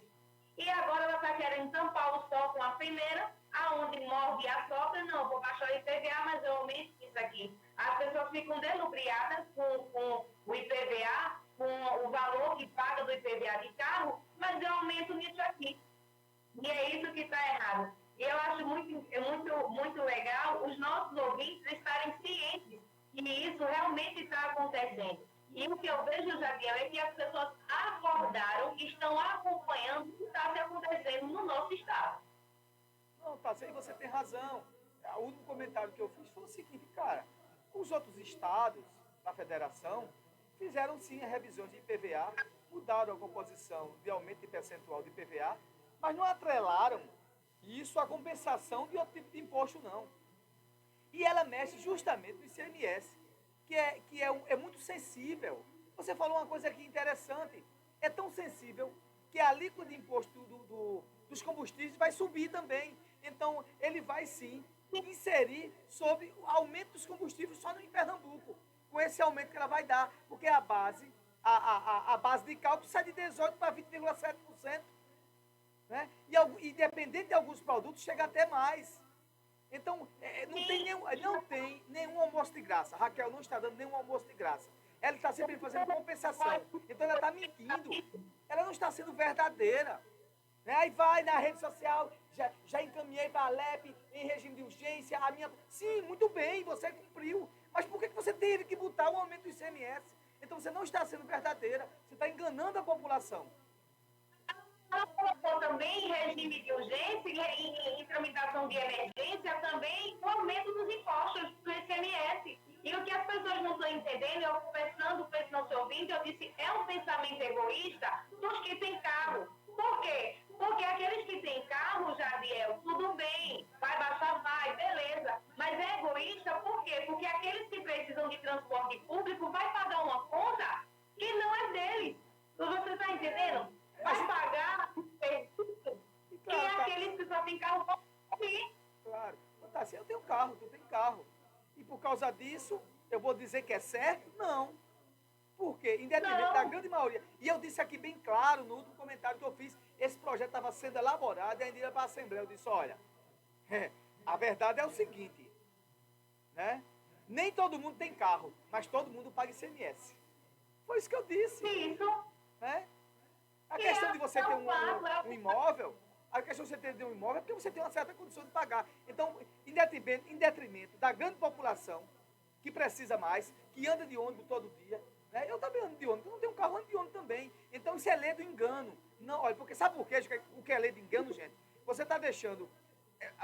E agora ela está querendo tampar o sol com a peneira, aonde morde e assopra, não, vou baixar o IPVA, mas eu aumento isso aqui. As pessoas ficam delubriadas com o IPVA, com o valor que paga do IPVA de carro, mas eu aumento nisso aqui. E é isso que está errado. E eu acho muito legal os nossos ouvintes estarem cientes que isso realmente está acontecendo. E o que eu vejo, Jadiel, é que as pessoas acordaram e estão acompanhando o que está se acontecendo no nosso estado. Não, tá, aí você tem razão. O último comentário que eu fiz foi o seguinte, cara, os outros estados da federação fizeram sim a revisão de IPVA, mudaram a composição de aumento de percentual de IPVA, mas não atrelaram isso à compensação de outro tipo de imposto, não. E ela mexe justamente no ICMS, que é muito sensível. Você falou uma coisa aqui interessante, é tão sensível que a alíquota de imposto dos combustíveis vai subir também. Então, ele vai sim inserir sobre o aumento dos combustíveis só em Pernambuco, com esse aumento que ela vai dar, porque a base de cálculo sai de 18% para 20,7%. Né? E dependendo de alguns produtos, chega até mais. Então, não tem nenhum almoço de graça. A Raquel não está dando nenhum almoço de graça. Ela está sempre fazendo compensação. Então, ela está mentindo. Ela não está sendo verdadeira. Né? Aí vai na rede social, já encaminhei para a Alep em regime de urgência. Sim, muito bem, você cumpriu. Mas por que você teve que botar o aumento do ICMS? Então, você não está sendo verdadeira. Você está enganando a população. Ela colocou também em regime de urgência, em tramitação de emergência, também o aumento dos impostos do ICMS. E o que as pessoas não estão entendendo, eu conversando com esse nosso ouvinte, eu disse, é um pensamento egoísta dos que têm carro. Por quê? Porque aqueles que têm carro, Jadiel, tudo bem, vai baixar, vai, beleza. Mas é egoísta por quê? Porque aqueles que precisam de transporte público vai pagar uma conta que não é deles. Você está entendendo? Vai pagar o serviço que é aqueles que só têm carro. Sim. Claro. Tá, assim, eu tenho carro, tu tem carro. E por causa disso, eu vou dizer que é certo? Não. Por quê? Independente da grande maioria. E eu disse aqui bem claro, no último comentário que eu fiz, esse projeto estava sendo elaborado e ainda ia para a Assembleia. Eu disse, olha, a verdade é o seguinte, né? Nem todo mundo tem carro, mas todo mundo paga ICMS. Foi isso que eu disse. Isso. Né? A questão de você ter um imóvel, a questão de você ter um imóvel é porque você tem uma certa condição de pagar. Então, em detrimento da grande população, que precisa mais, que anda de ônibus todo dia, né? Eu também ando de ônibus, eu não tenho carro, ando de ônibus também. Então, isso é lei do engano. Não, olha, porque sabe por quê? O que é lei do engano, gente? Você está deixando,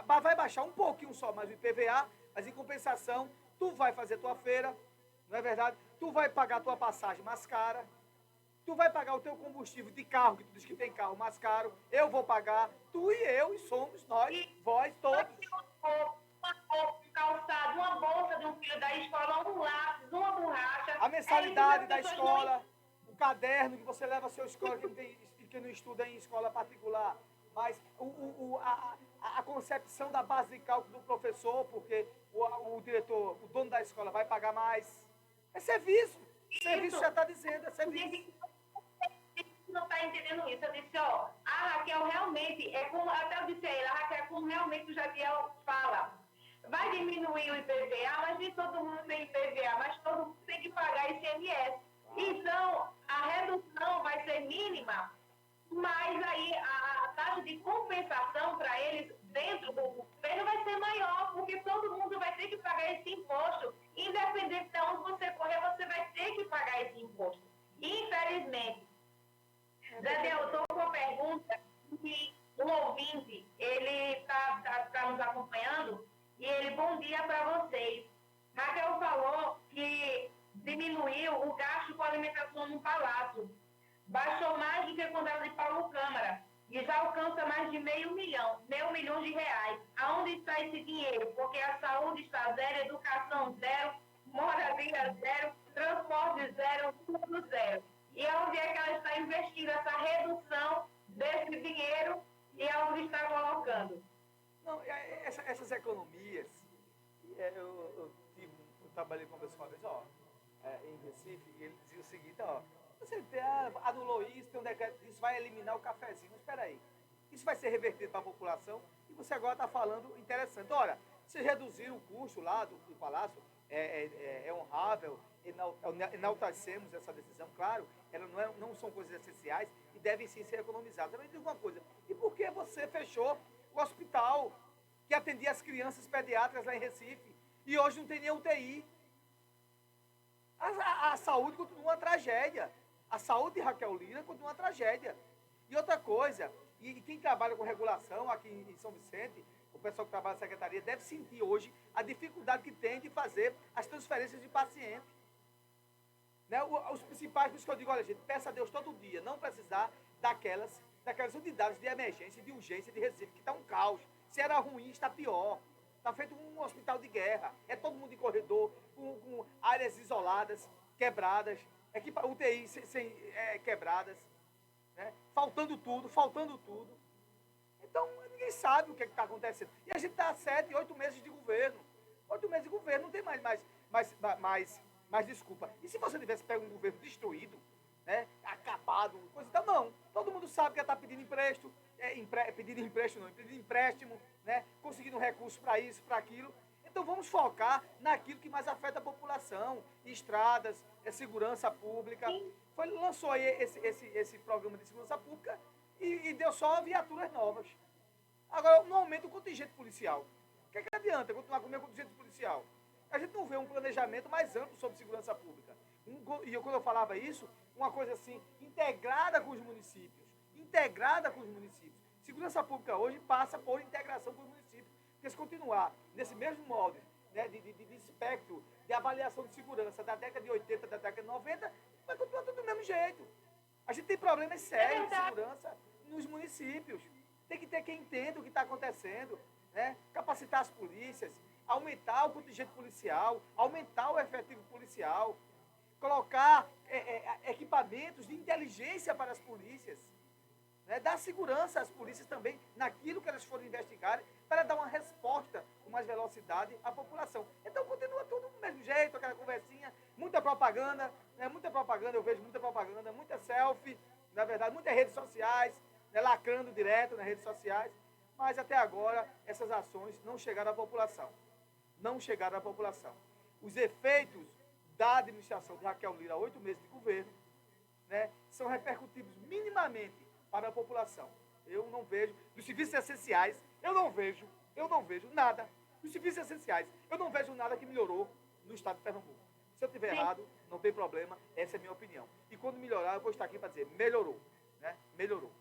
vai baixar um pouquinho só mais o IPVA, mas em compensação, tu vai fazer tua feira, não é verdade? Tu vai pagar tua passagem mais cara, tu vai pagar o teu combustível de carro, que tu diz que tem carro mais caro, eu vou pagar, tu e eu, e somos nós, vós, todos. Um calçado, uma bolsa de um filho da escola, um lápis, uma borracha. A mensalidade da escola, o caderno que você leva à sua escola, que não estuda em escola particular, mas a concepção da base de cálculo do professor, porque o diretor, o dono da escola vai pagar mais. É serviço. Serviço já está dizendo, é serviço. Não está entendendo isso. Eu disse, ó, a Raquel realmente, é como, até eu disse a ele, a Raquel, como realmente o Jadiel fala, vai diminuir o IPVA, mas nem todo mundo tem IPVA, mas todo mundo tem que pagar ICMS. Então, a redução vai ser mínima, mas aí a taxa de compensação para eles dentro do governo vai ser maior, porque todo mundo vai ter que pagar esse imposto. Independente de onde você correr, você vai ter que pagar esse imposto. Infelizmente, Daniel, eu estou com uma pergunta que um ouvinte, ele está nos acompanhando, e ele, bom dia para vocês. Raquel falou que diminuiu o gasto com alimentação no palácio. Baixou mais do que quando era de Paulo Câmara. E já alcança mais de meio milhão de reais. Aonde está esse dinheiro? Porque a saúde está zero, educação zero, moradia zero, transporte zero, tudo zero. E aonde é que ela está investindo essa redução desse dinheiro e aonde está colocando? Não, essas economias, eu trabalhei com uma pessoa uma vez, em Recife, e ele dizia o seguinte, você anulou isso, tem um decreto, isso vai eliminar o cafezinho. Mas espera aí, isso vai ser revertido para a população e você agora está falando interessante. Ora, vocês reduziram o custo lá do Palácio, é honrável, enaltecemos essa decisão, claro, elas não são coisas essenciais e devem sim ser economizadas. Mas diga uma coisa, e por que você fechou o hospital que atendia as crianças pediatras lá em Recife e hoje não tem nem UTI? A saúde continua uma tragédia. A saúde de Raquel Lira continua uma tragédia. E outra coisa, e quem trabalha com regulação aqui em São Vicente, o pessoal que trabalha na secretaria, deve sentir hoje a dificuldade que tem de fazer as transferências de paciente. Né? Os principais, por isso que eu digo, olha, gente, peça a Deus todo dia, não precisar daquelas unidades de emergência, de urgência de Recife, que está um caos. Se era ruim, está pior. Está feito um hospital de guerra. É todo mundo em corredor, com áreas isoladas, quebradas, UTI quebradas, né? Faltando tudo. Então, ninguém sabe o que está acontecendo. E a gente está há 7, 8 meses de governo. 8 meses de governo, não tem mais desculpa. E se você tivesse pego um governo destruído, né, acabado, coisa e tal, não. Todo mundo sabe que ela está pedindo pedindo empréstimo, né, conseguindo recursos para isso, para aquilo. Então vamos focar naquilo que mais afeta a população, estradas, segurança pública. Lançou aí esse programa de segurança pública e deu só viaturas novas. Agora, não aumenta o contingente policial. O que adianta continuar com o meu contingente policial? A gente não vê um planejamento mais amplo sobre segurança pública. Quando eu falava isso, uma coisa assim, integrada com os municípios. Segurança pública hoje passa por integração com os municípios. Porque se continuar nesse mesmo molde, né, de espectro, de avaliação de segurança da década de 80, da década de 90, vai continuar tudo do mesmo jeito. A gente tem problemas sérios de segurança nos municípios. Tem que ter quem entenda o que está acontecendo, né? Capacitar as polícias, aumentar o contingente policial, aumentar o efetivo policial, colocar equipamentos de inteligência para as polícias, né? Dar segurança às polícias também naquilo que elas forem investigar, para dar uma resposta com mais velocidade à população. Então continua tudo do mesmo jeito, aquela conversinha, muita propaganda, né? Eu vejo muita propaganda, muita selfie, na verdade, muitas redes sociais, né? Lacrando direto nas redes sociais, mas até agora essas ações não chegaram à população. Os efeitos da administração de Raquel Lira, 8 meses de governo, né, são repercutidos minimamente para a população. Eu não vejo, dos serviços essenciais, eu não vejo nada. Dos serviços essenciais, eu não vejo nada que melhorou no estado de Pernambuco. Se eu estiver errado, não tem problema, essa é a minha opinião. E quando melhorar, eu vou estar aqui para dizer, melhorou, né? Melhorou.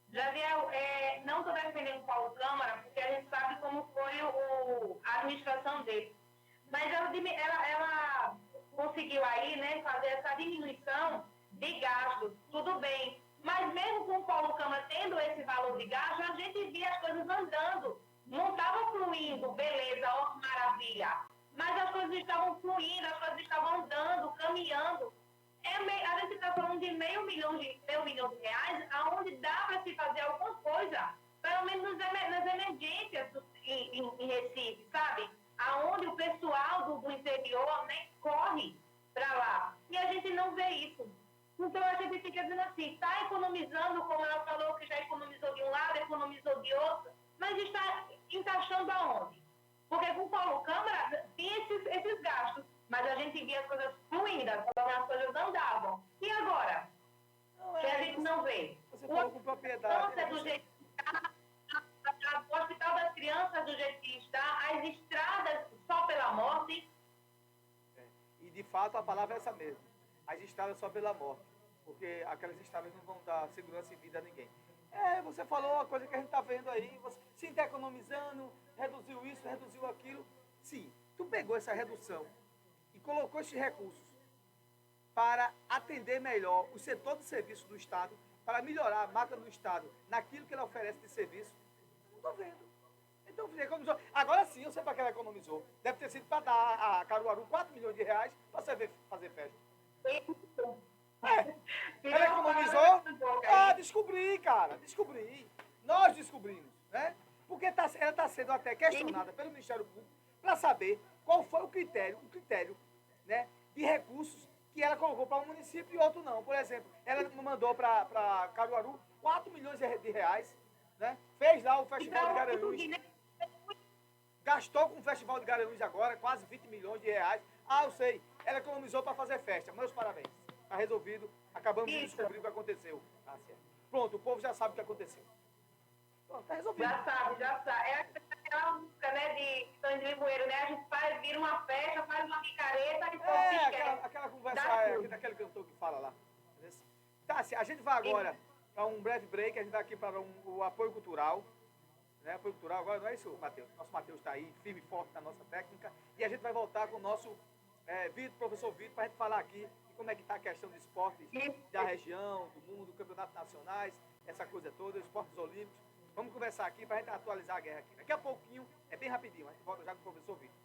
Jadiel, não estou defendendo o Paulo Câmara, porque a gente sabe como foi a administração dele. Mas ela conseguiu aí, né, fazer essa diminuição de gastos, tudo bem. Mas mesmo com o Paulo Câmara tendo esse valor de gasto, a gente via as coisas andando. Não estava fluindo, beleza, ó, maravilha. Mas as coisas estavam fluindo, as coisas estavam andando, caminhando. A gente está falando de meio milhão de reais, aonde dá para se fazer alguma coisa, pelo menos nas emergências em Recife, sabe? Aonde o pessoal do interior, né, corre para lá. E a gente não vê isso. Então a gente fica dizendo assim, está economizando, como ela falou que já economizou de um lado, economizou de outro, mas está encaixando aonde? Porque com o Paulo Câmara tinha esses gastos, mas a gente via as coisas fluindo, as coisas andavam. E agora? Que a gente não vê. Você falou com propriedade. Do jeito que está, o Hospital das Crianças do jeito que está, as estradas só pela morte. E de fato a palavra é essa mesmo. As estradas só pela morte. porque aquelas estradas não vão dar segurança e vida a ninguém. Você falou uma coisa que a gente está vendo aí, você sim está economizando, reduziu isso, reduziu aquilo. Sim, tu pegou essa redução e colocou esses recursos para atender melhor o setor de serviço do Estado, para melhorar a máquina do Estado naquilo que ele oferece de serviço. Não estou vendo. Então, você economizou. Agora sim, eu sei para que ela economizou. Deve ter sido para dar a Caruaru 4 milhões de reais para você fazer festa. Ela economizou? Descobri, cara, descobri. Nós descobrimos, né? Porque ela está sendo até questionada pelo Ministério Público para saber qual foi o critério, né, de recursos que ela colocou para um município e outro não. Por exemplo, ela mandou para Caruaru 4 milhões de reais, né? Fez lá o Festival de Garanhuns. Gastou com o Festival de Garanhuns agora quase 20 milhões de reais. Eu sei. Ela economizou para fazer festa. Meus parabéns. Está resolvido. Acabamos de descobrir o que aconteceu. Pronto, o povo já sabe o que aconteceu. Pronto, está resolvido. Já sabe. É aquela música, né, de Sandro Limoeiro, né? A gente vira uma festa, faz uma picareta e aquela conversa, daquele cantor que fala lá. Tá, a gente vai agora para um breve break, a gente vai aqui para o apoio cultural. Né? Apoio cultural agora, não é isso, Matheus? Nosso Matheus está aí, firme e forte na nossa técnica. E a gente vai voltar com o nosso professor Vitor, para a gente falar aqui de como é que está a questão de esportes da região, do mundo, campeonatos nacionais, essa coisa toda, esportes olímpicos. Vamos conversar aqui para a gente atualizar a guerra aqui. Daqui a pouquinho, é bem rapidinho, a gente volta já com o professor Vitor.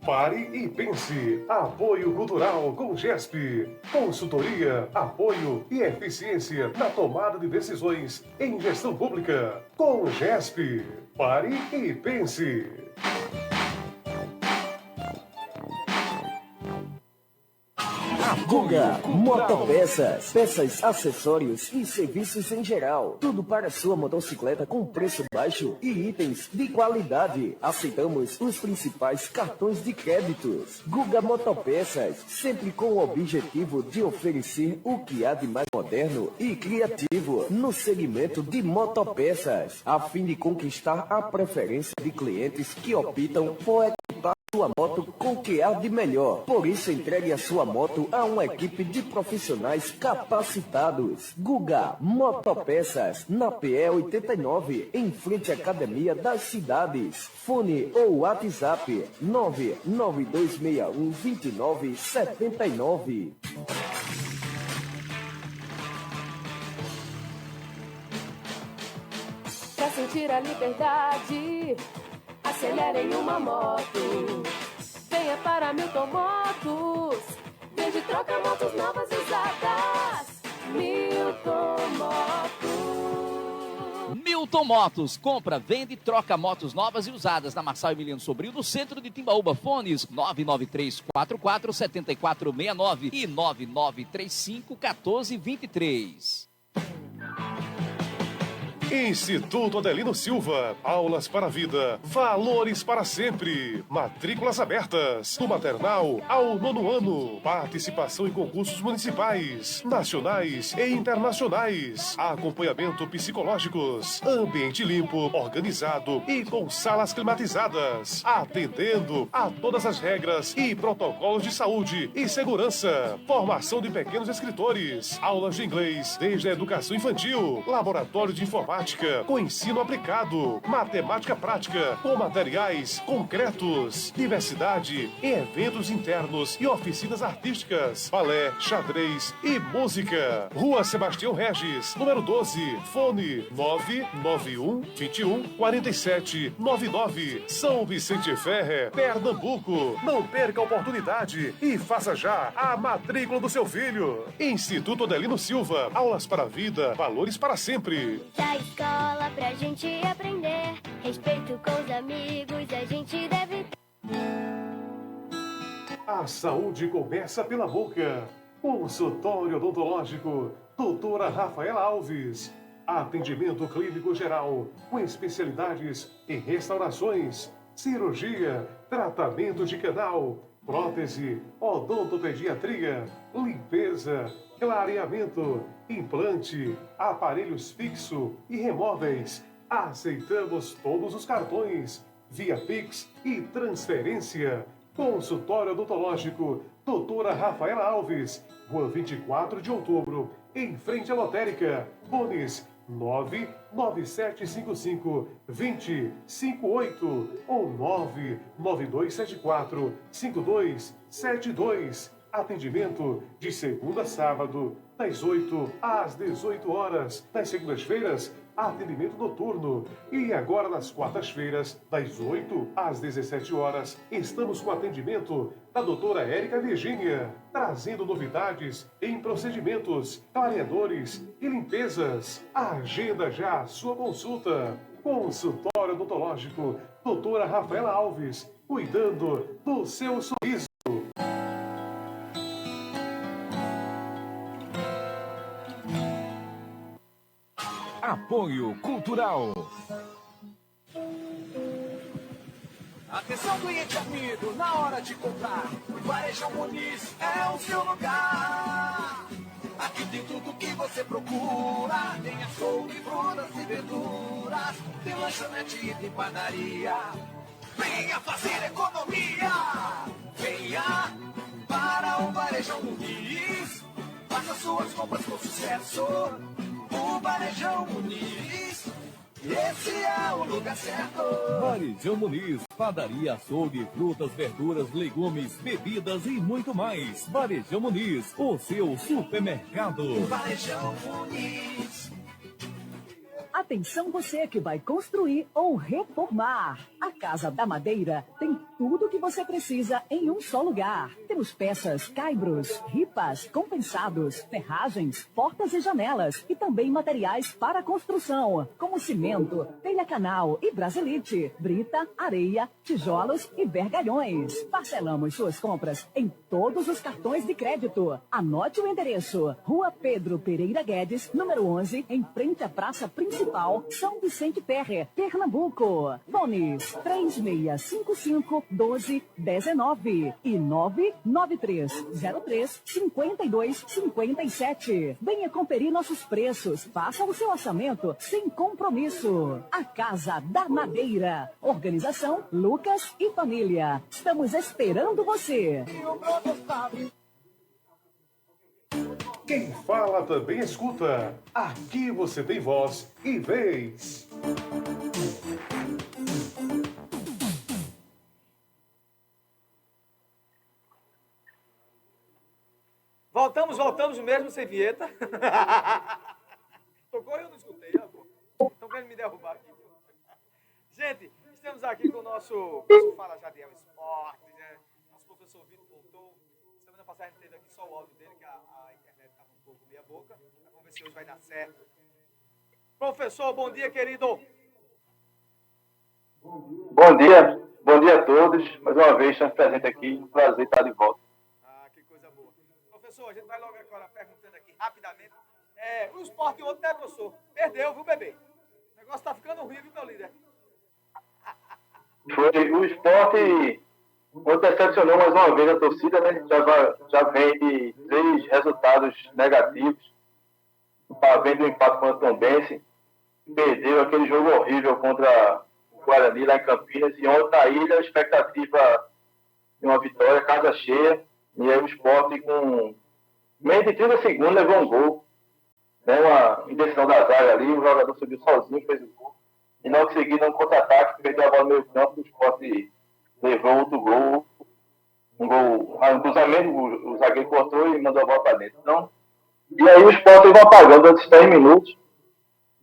Pare e pense. Apoio Cultural com GESP. Consultoria, apoio e eficiência na tomada de decisões em gestão pública. Com GESP. Pare e pense. Guga Motopeças, peças, acessórios e serviços em geral. Tudo para sua motocicleta com preço baixo e itens de qualidade. Aceitamos os principais cartões de créditos. Guga Motopeças, sempre com o objetivo de oferecer o que há de mais moderno e criativo no segmento de motopeças, a fim de conquistar a preferência de clientes que optam por equipar sua moto com o que há de melhor. Por isso, entregue a sua moto a uma equipe de profissionais capacitados. Guga Motopeças, na PE 89, em frente à Academia das Cidades. Fone ou WhatsApp 992612979. Pra sentir a liberdade, acelere em uma moto. Venha para Milton Motos. Vende e troca motos novas e usadas. Milton Motos. Milton Motos. Compra, vende e troca motos novas e usadas na Marçal Emiliano Sobrinho, no centro de Timbaúba. Fones 993447469 e 99351423. Instituto Adelino Silva, aulas para a vida, valores para sempre, matrículas abertas, do maternal ao 9º ano, participação em concursos municipais, nacionais e internacionais, acompanhamento psicológicos, ambiente limpo, organizado e com salas climatizadas, atendendo a todas as regras e protocolos de saúde e segurança, formação de pequenos escritores, aulas de inglês desde a educação infantil, laboratório de informática, com ensino aplicado, matemática prática, com materiais concretos, diversidade em eventos internos e oficinas artísticas, balé, xadrez e música. Rua Sebastião Regis, número 12, fone 991214799, São Vicente Ferre, Pernambuco. Não perca a oportunidade e faça já a matrícula do seu filho. Instituto Adelino Silva, aulas para a vida, valores para sempre. Da escola pra gente aprender, respeito com os amigos, a gente deve ter. A saúde começa pela boca. Consultório odontológico, doutora Rafaela Alves. Atendimento clínico geral, com especialidades em restaurações, cirurgia, tratamento de canal, prótese, odontopediatria, limpeza, clareamento, implante, aparelhos fixo e remóveis. Aceitamos todos os cartões, via Pix e transferência. Consultório Odontológico, doutora Rafaela Alves, Rua 24 de Outubro, em frente à lotérica. Fones 99755-2058 ou 99274-5272. Atendimento de segunda a sábado, das 8 às 18 horas. Nas segundas-feiras, atendimento noturno. E agora nas quartas-feiras, das 8 às 17 horas, estamos com atendimento da doutora Érica Virgínia, trazendo novidades em procedimentos, clareadores e limpezas. Agenda já a sua consulta. Consultório Odontológico, doutora Rafaela Alves, cuidando do seu sorriso. Apoio Cultural. Atenção, cliente amigo, na hora de comprar, o Varejão Muniz é o seu lugar. Aqui tem tudo que você procura, tem açougue, frutas e verduras, tem lanchonete e tem padaria. Venha fazer economia, venha para o Varejão Muniz, faça suas compras com sucesso. O Varejão Muniz, esse é o lugar certo. Varejão Muniz, padaria, açougue, frutas, verduras, legumes, bebidas e muito mais. Varejão Muniz, o seu supermercado. Varejão Muniz. Atenção você que vai construir ou reformar. A Casa da Madeira tem tudo o que você precisa em um só lugar. Temos peças, caibros, ripas, compensados, ferragens, portas e janelas e também materiais para construção, como cimento, telha-canal e brasilite, brita, areia, tijolos e vergalhões. Parcelamos suas compras em todos os cartões de crédito. Anote o endereço: Rua Pedro Pereira Guedes, número 11, em frente à Praça Principal, São Vicente Ferre, Pernambuco. Fones 3655-1219 e 99303-5257. Venha conferir nossos preços. Faça o seu orçamento sem compromisso. A Casa da Madeira. Organização Lucas e Família. Estamos esperando você. Quem fala também escuta. Aqui você tem voz e vez. Voltamos mesmo sem vinheta. Tocou e eu não escutei. Estão querendo me derrubar aqui. Gente, estamos aqui com o nosso Fala Jadiel Esporte, né? Nosso professor Vitor voltou. Semana passada a gente teve aqui só o áudio dele, que a internet estava um pouco meia boca. Vamos ver se hoje vai dar certo. Professor, bom dia, querido. Bom dia a todos. Mais uma vez, estamos presentes aqui. Um prazer estar de volta. Que coisa boa. Professor, a gente vai logo agora perguntando aqui rapidamente. O Sport ontem, né, professor? Perdeu, viu, bebê? O negócio tá ficando ruim, viu, meu líder? Foi o Sport, ontem decepcionou mais uma vez a torcida, né? Já vem de 3 resultados negativos. Vem do empate contra o Tombense. Perdeu aquele jogo horrível contra o Guarani lá em Campinas. E ontem na ilha, a expectativa de uma vitória, casa cheia. E aí o Sport, com menos de 30 segundos, levou um gol. Né, uma indecisão da zaga ali, o jogador subiu sozinho, fez o gol. E logo em seguida, um contra-ataque, perdeu a bola no meio campo, o Sport levou outro gol. Um cruzamento, o zagueiro cortou e mandou a bola para dentro. Então, e aí o Sport teve um apagão durante 10 minutos.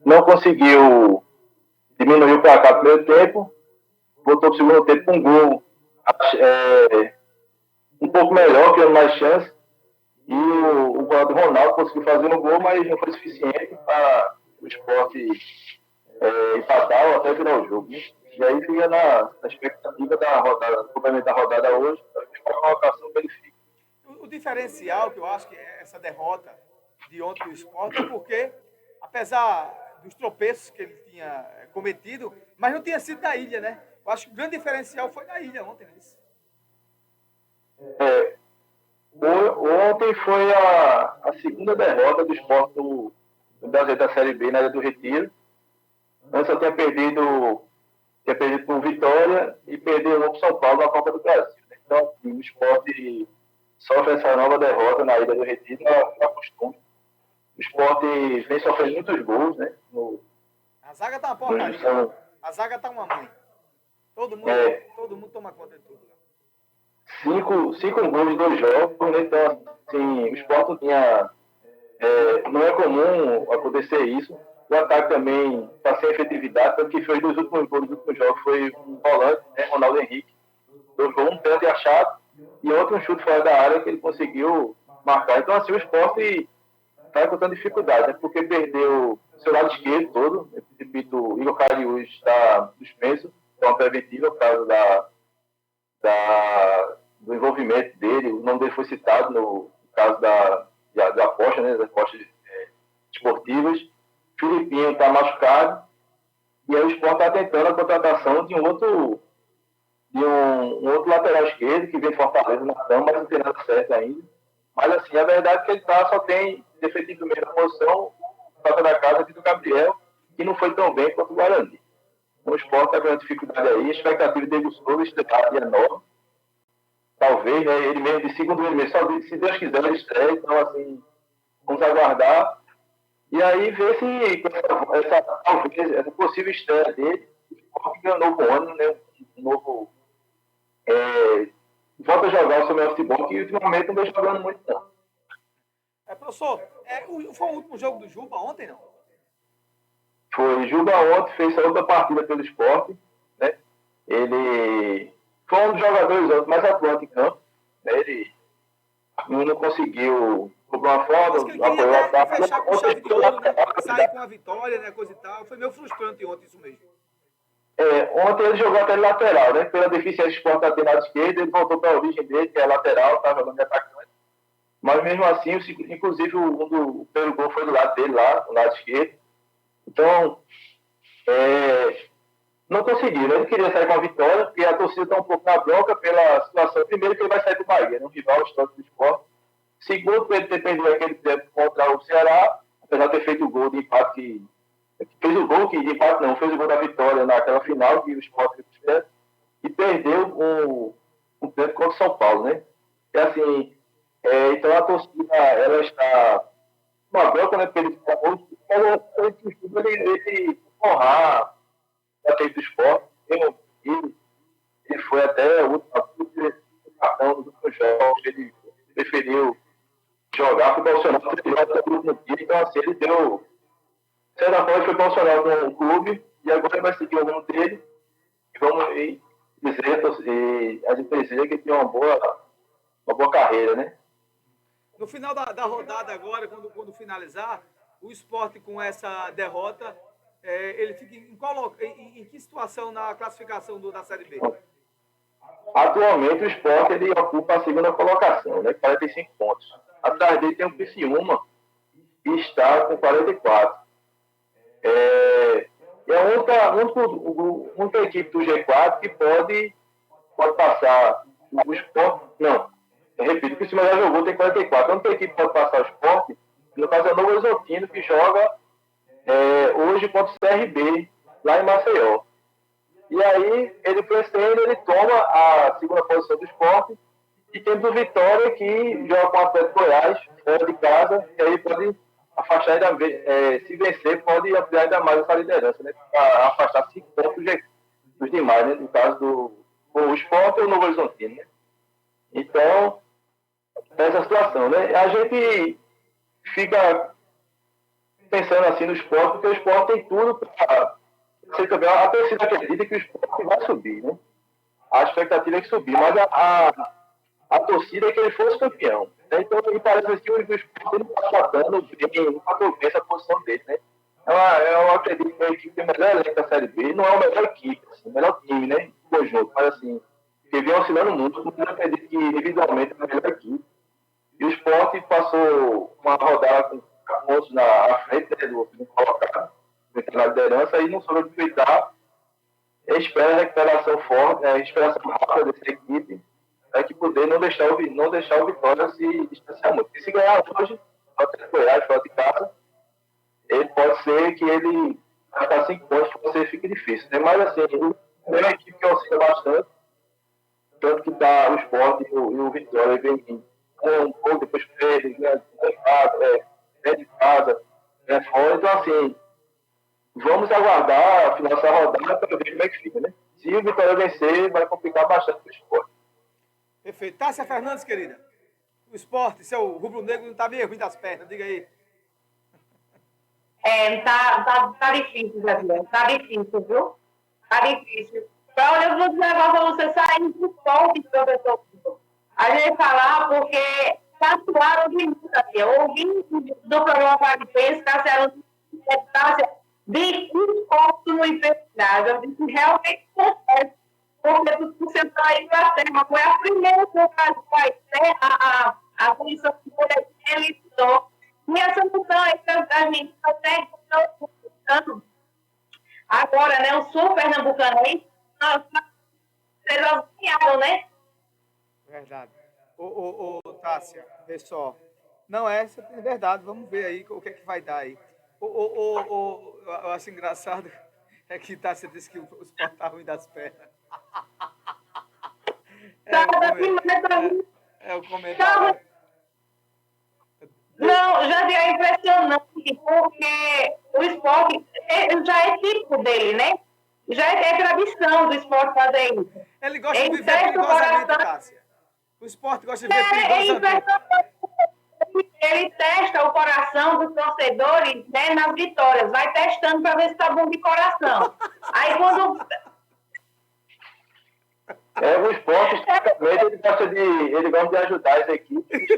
Não conseguiu diminuir o placar no primeiro tempo. Voltou para o segundo tempo com um gol um pouco melhor, criando mais chance. E o goleiro Ronaldo conseguiu fazer um gol, mas não foi suficiente para o Sport empatar ou até virar o jogo. Né? E aí fica na expectativa da rodada, complementar a rodada hoje, para a colocação verifica. O diferencial que eu acho que é essa derrota de ontem do Sport é porque, apesar dos tropeços que ele tinha cometido, mas não tinha sido na ilha, né? Eu acho que o grande diferencial foi na ilha ontem, né? Ontem foi a segunda derrota do Sport no Brasileiro da Série B na Ilha do Retiro. Antes eu tinha perdido por Vitória e perdeu o São Paulo na Copa do Brasil. Né? Então, assim, o Sport sofre essa nova derrota na Ilha do Retiro, na costume. O Sport vem sofrendo muitos gols, né? A zaga tá uma porcaria. São- A zaga tá uma mãe. Todo mundo toma conta de tudo. cinco gols em 2 jogos, né? Então, assim, o Sport não tinha. Não é comum acontecer isso. O ataque também está sem efetividade, tanto que fez 2 últimos gols dos últimos jogos. Foi um volante, né? Ronaldo Henrique. 2 gols, um pênalti achado e outro um chute fora da área que ele conseguiu marcar. Então, assim, o Sport está encontrando dificuldade, né? Porque perdeu o seu lado esquerdo todo. Eu repito, o Igor Cariús está suspenso, então preventiva por causa do envolvimento dele. O nome dele foi citado no caso da aposta, né? Das apostas esportivas. Filipinho está machucado e aí o Sport está tentando a contratação de um outro lateral esquerdo que vem de Fortaleza na Tama, mas não tem nada certo ainda. Mas assim, a verdade é que ele só tem defendido mesmo na posição da casa aqui do Gabriel, que não foi tão bem quanto o Guarani. Então, o Sport está com uma dificuldade aí, a expectativa de Diego Souza estrear dia 9. Talvez, né, ele mesmo, de segundo ele mesmo, só se Deus quiser, ele estreia. Então, assim, vamos aguardar. E aí ver se talvez essa possível estreia dele, o Sport ganha um novo ânimo, né, um novo... volta a jogar o seu melhor futebol, que ultimamente não vem jogando muito, não. Professor, foi o último jogo do Juba ontem, não? Foi. Juba ontem fez a outra partida pelo Sport, né? Ele foi um dos jogadores mais atuantes em campo, né? Ele não conseguiu cobrar uma falta, apoiou o ataque. Fechar com chave de ouro, né? Sair com a vitória, né? Coisa e tal. Foi meio frustrante ontem isso mesmo. Ontem ele jogou até lateral, né? Pela deficiência do Sport na lado esquerda, ele voltou para a origem dele, que é lateral, estava jogando de atacante. Mas mesmo assim, inclusive o primeiro gol foi do lado dele lá, do lado esquerdo. Então, não conseguiu, né? Ele queria sair com a vitória, porque a torcida está um pouco na bronca pela situação. Primeiro que ele vai sair do Bahia, né? Um rival histórico do Sport. Segundo, por ele ter perdido aquele tempo contra o Ceará, apesar de ter feito o gol de empate fez o gol de empate não, fez o gol da vitória naquela final que o Sport fez e perdeu um tempo contra o São Paulo, né? E assim, então a torcida, ela está uma bronca, né? Porque ele honrar a tempo do Sport, ele foi até o último cartão dos últimos jogos, ele preferiu jogar profissional, então assim, ele deu certa forma, foi profissional com o clube e agora ele vai seguir o rumo dele e vamos dizer, a gente deseja que ele tenha uma boa carreira, né? No final da rodada agora, quando finalizar, o Sport com essa derrota, ele fica em que situação na classificação da Série B? Atualmente o Sport ele ocupa a segunda colocação, né? 45 pontos. Atrás dele tem o Criciúma, que está com 44. A única equipe do G4 que pode passar o Sport. Não, eu repito, o Criciúma já jogou, tem 44. A única equipe que pode passar o Sport, no caso é o Novo Horizontino, que joga hoje contra o CRB, lá em Maceió. E aí, ele pretende, ele toma a segunda posição do Sport e temos o Vitória, que joga com o Atlético Goiás, fora de casa, e aí pode afastar ainda, se vencer, pode ampliar ainda mais essa liderança, né? Para afastar 5 pontos dos demais, né? No caso do Sport ou o Novo Horizontino, né? Então, essa situação, né? A gente fica pensando assim no Sport, porque o Sport tem tudo para ser campeão. A torcida acredita que o Sport vai subir, né? A expectativa é que subir, mas a torcida é que ele fosse campeão. Né? Então, me parece que o Sport não está tratando bem, não está bem essa posição dele, né? Eu acredito que a equipe tem o melhor elenco da Série B, não é a melhor equipe, assim, o melhor time, né? Conjunto, mas assim, que vem oscilando muito, mas eu acredito que individualmente é a melhor equipe. E o Sport passou uma rodada com pontos na frente, né, do colocado, na liderança, e não soube aproveitar. Espera a recuperação forte, a recuperação rápida dessa equipe, para que poder não deixar o Vitória se distanciar muito. E se ganhar hoje, o Goiás fora de casa, ele pode ser que ele vai ficar 5 pontos, que você fique difícil. Né? Mas assim, é uma equipe que oscila bastante, Tanto que tá o Sport e o Vitória vem com um pouco, depois perde, ganha de casa, fora. Então, assim, vamos aguardar a final dessa rodada para ver como é que fica, né? Se o Vitória vencer, vai complicar bastante o Sport. Perfeito. Tássia Fernandes, querida. O esporte, seu rubro-negro não tá meio ruim das pernas, diga aí. Tá difícil, Gabriel. Tá difícil, viu? Tá difícil. Olha, eu vou dizer agora para você sair do ponto, professor. A gente falar porque tatuaram de mim, aqui. Eu ouvi do programa Paripense, Cássia, de esporte no enfermidade. Eu disse, realmente acontece. Porque do Central da Inglaterra foi a primeira que o Brasil vai ter a comissão de poder eliminou. E essa missão aí das meninas até estão agora, né? O sul pernambucano aí, vocês ganharam, né? Verdade. Tássia, vê só. Não é verdade, vamos ver aí o que é que vai dar aí. Eu acho engraçado é que Tássia disse que o esporte tá ruim das pernas. O comentário. Não, já é impressionante, porque o esporte já é típico dele, né? Já é tradição do esporte fazer isso. Ele gosta de viver perigosamente, Tássia. O esporte gosta de viver perigosamente. Ele testa o coração dos torcedores, né, nas vitórias. Vai testando para ver se tá bom de coração. Aí quando... O esporte, historicamente, ele gosta de ajudar as equipes.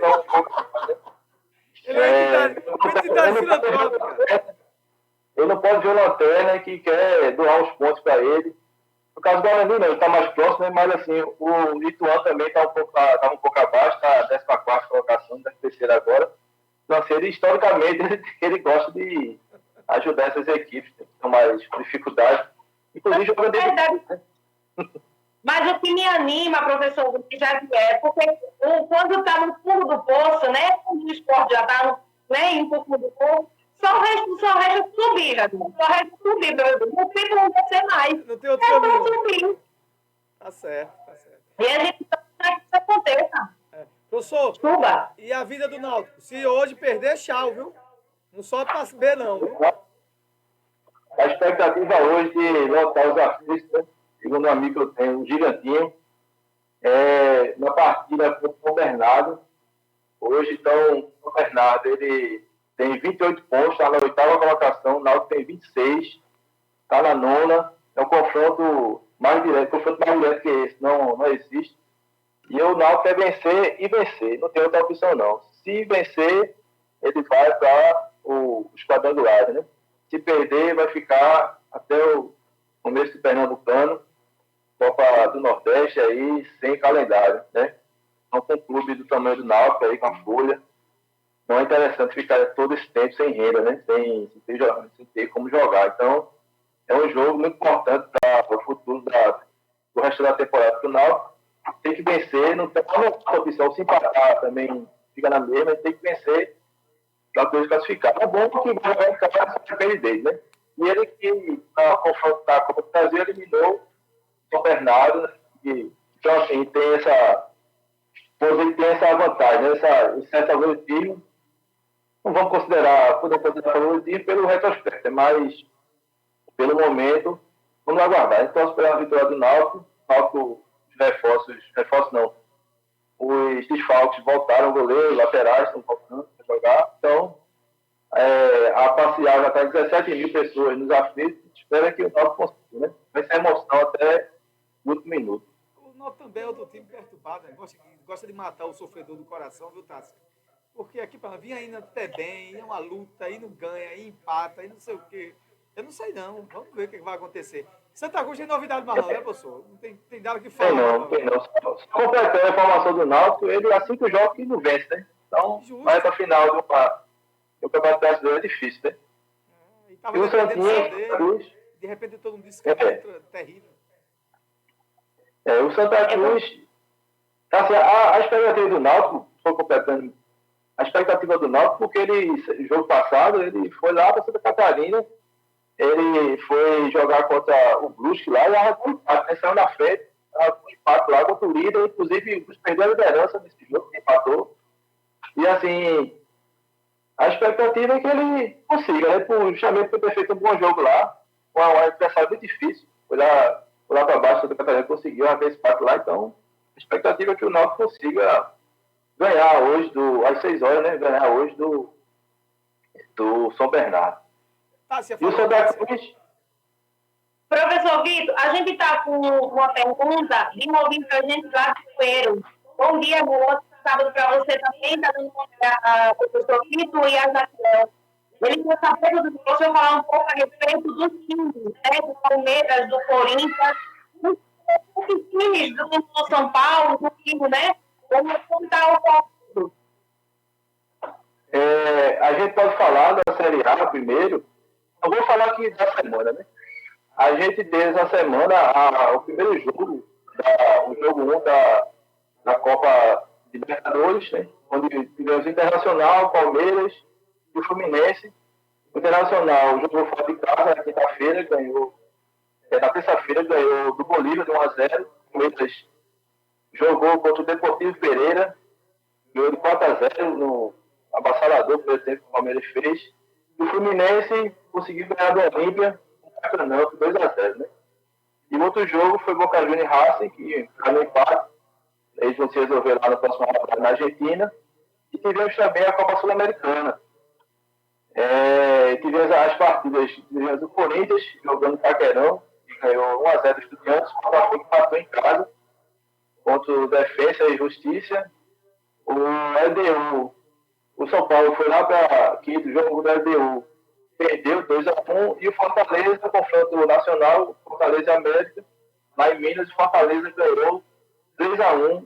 Ele não pode ver o Lanterna que quer doar uns pontos para ele. No caso do Guarani, não, ele está mais próximo, né? Mas assim, o Ituano também está um pouco abaixo, está na 14ª colocação, 13ª agora. Então, assim, historicamente, ele gosta de ajudar essas equipes que estão mais com dificuldade. Inclusive, jogando dele. Mas o que me anima, professor, do que já é, porque quando está no fundo do poço, né? Quando o esporte já está no fundo do poço, só resta subir, Jadinho. Só resta subir, não tem como descer mais. Não tem outro caminho. Subir. Tá certo. E a gente quer que isso aconteça. Professor, Suba. E a vida do Náutico? Se hoje perder, tchau, viu? Não sobe para B, não, viu? A expectativa hoje de lotar os artistas, segundo um amigo que eu tenho, o Gigantinho, na partida com o Bernardo. Hoje, então, o Bernardo, ele tem 28 pontos, está na 8ª colocação, o Náutico tem 26, está na 9ª, é um confronto mais direto que esse, não existe. E o Náutico quer vencer, não tem outra opção não. Se vencer, ele vai para os quadrangulares, né? Se perder, vai ficar até o começo do Pernambucano, Copa do Nordeste aí, sem calendário, né? Então, com um clube do tamanho do Náutico aí, com a folha, não é interessante ficar todo esse tempo sem renda, né? Sem ter como jogar. Então, é um jogo muito importante para o futuro do resto da temporada. Porque o Náutico tem que vencer, não tem uma opção. Se empatar também fica na mesma, tem que vencer para poder classificar. É bom porque vai ficar nessa pele dele, né? E ele que, na confronto da Copa do Brasil, eliminou o São Bernardo, né? Então, assim, tem essa vantagem, né? Esse certo favoritismo. Não vamos poder considerar favoritismo pelo retrospecto, mas pelo momento, vamos aguardar. Então, esperar a vitória do Náutico. Os desfalques voltaram, goleiro, laterais estão voltando para jogar. Então, a passear já está 17 mil pessoas nos aflitos. Espera que o Náutico consiga, né? Vai ser emoção até o último minuto. O Náutico também é outro time perturbado, né? Gosta de matar o sofredor do coração, viu, Tassi? Porque aqui para vir ainda até bem, é uma luta, aí não ganha, aí empata, aí não sei o quê. Eu não sei não, vamos ver o que vai acontecer. Santa Cruz tem novidade mais não, né, professor? Não tem nada que falar. Tem não. Completando a informação do Náutico, ele assim que joga que não vence, né? Então, vai para a final do Campeonato Brasileiro é difícil, né? E o Santinha, de repente todo mundo disse que é terrível. O Santa Cruz, assim, a expectativa do Náutico, foi completando a expectativa do Náutico, porque ele, jogo passado, ele foi lá para Santa Catarina, ele foi jogar contra o Brusque lá e arrancou o empate, né? Saiu na frente, um empate lá contra o líder, inclusive perdeu a liderança nesse jogo, empatou. E assim, a expectativa é que ele consiga, né? Justamente por ter feito um bom jogo lá, um adversário muito difícil, foi lá para baixo do Catarina, conseguiu arrancar esse empate lá, então a expectativa é que o Náutico consiga ganhar hoje, às 6 horas, né? Ganhar hoje do São Bernardo. Tássia, E o falou, Santa Tássia. Cruz, Professor Vitor, a gente está com uma pergunta de um ouvinte para a gente lá de Coelho. Bom dia, boa sábado para você também, está dando bom dia ao professor Vitor e a Jaquel. Ele quer saber do professor falar um pouco a respeito dos times, né, do Palmeiras, do Corinthians, dos times do São Paulo, do Rio, né? Como está o foco? a gente pode falar da Série A primeiro. Eu vou falar aqui da semana, né? A gente teve essa semana o primeiro jogo, o jogo 1 da Copa Libertadores, né? Onde tivemos o Internacional, Palmeiras e o Fluminense. O Internacional jogou fora de casa na quinta-feira, ganhou. Na terça-feira ganhou do Bolívar de 1-0. O Palmeiras jogou contra o Deportivo Pereira, ganhou de 4-0 no avassalador, por exemplo, que o Palmeiras fez. E o Fluminense conseguiu ganhar do Olímpia, não, 2-0, né? E o outro jogo foi Boca Juniors e Racing, que foi no empate. Eles vão se resolver lá na próxima rodada na Argentina. E tivemos também a Copa Sul-Americana. Tivemos as partidas do Corinthians, jogando Paquerão, que ganhou 1-0 do Estudiantes. O Botafogo empatou em casa contra o Defensa e Justiça. O LDU, o São Paulo foi lá para quinto jogo do LDU, perdeu 2-1, e o Fortaleza, no confronto nacional, Fortaleza e América, lá em Minas, o Fortaleza ganhou 3-1,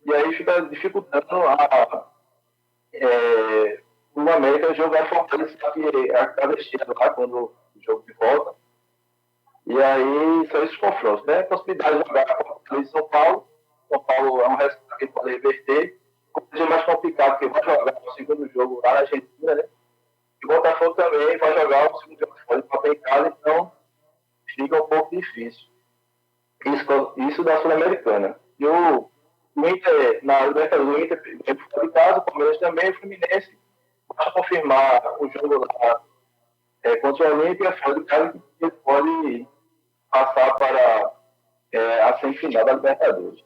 e aí fica dificultando o América jogar Fortaleza, que é a travestia lá quando o jogo de volta. E aí são esses confrontos, né? A possibilidade de jogar Fortaleza e São Paulo. São Paulo é um resultado que pode reverter. O é mais complicado, porque vai jogar o segundo jogo lá na Argentina, né? E o Botafogo também vai jogar o segundo jogo fora de papel em casa, então fica um pouco difícil. Isso da Sul-Americana. E o Inter, na Libertadores, o Inter vem fora de casa, o Palmeiras também, o Fluminense vai confirmar o jogo lá contra o Olímpia, fora de casa, que pode passar para a semifinal da Libertadores.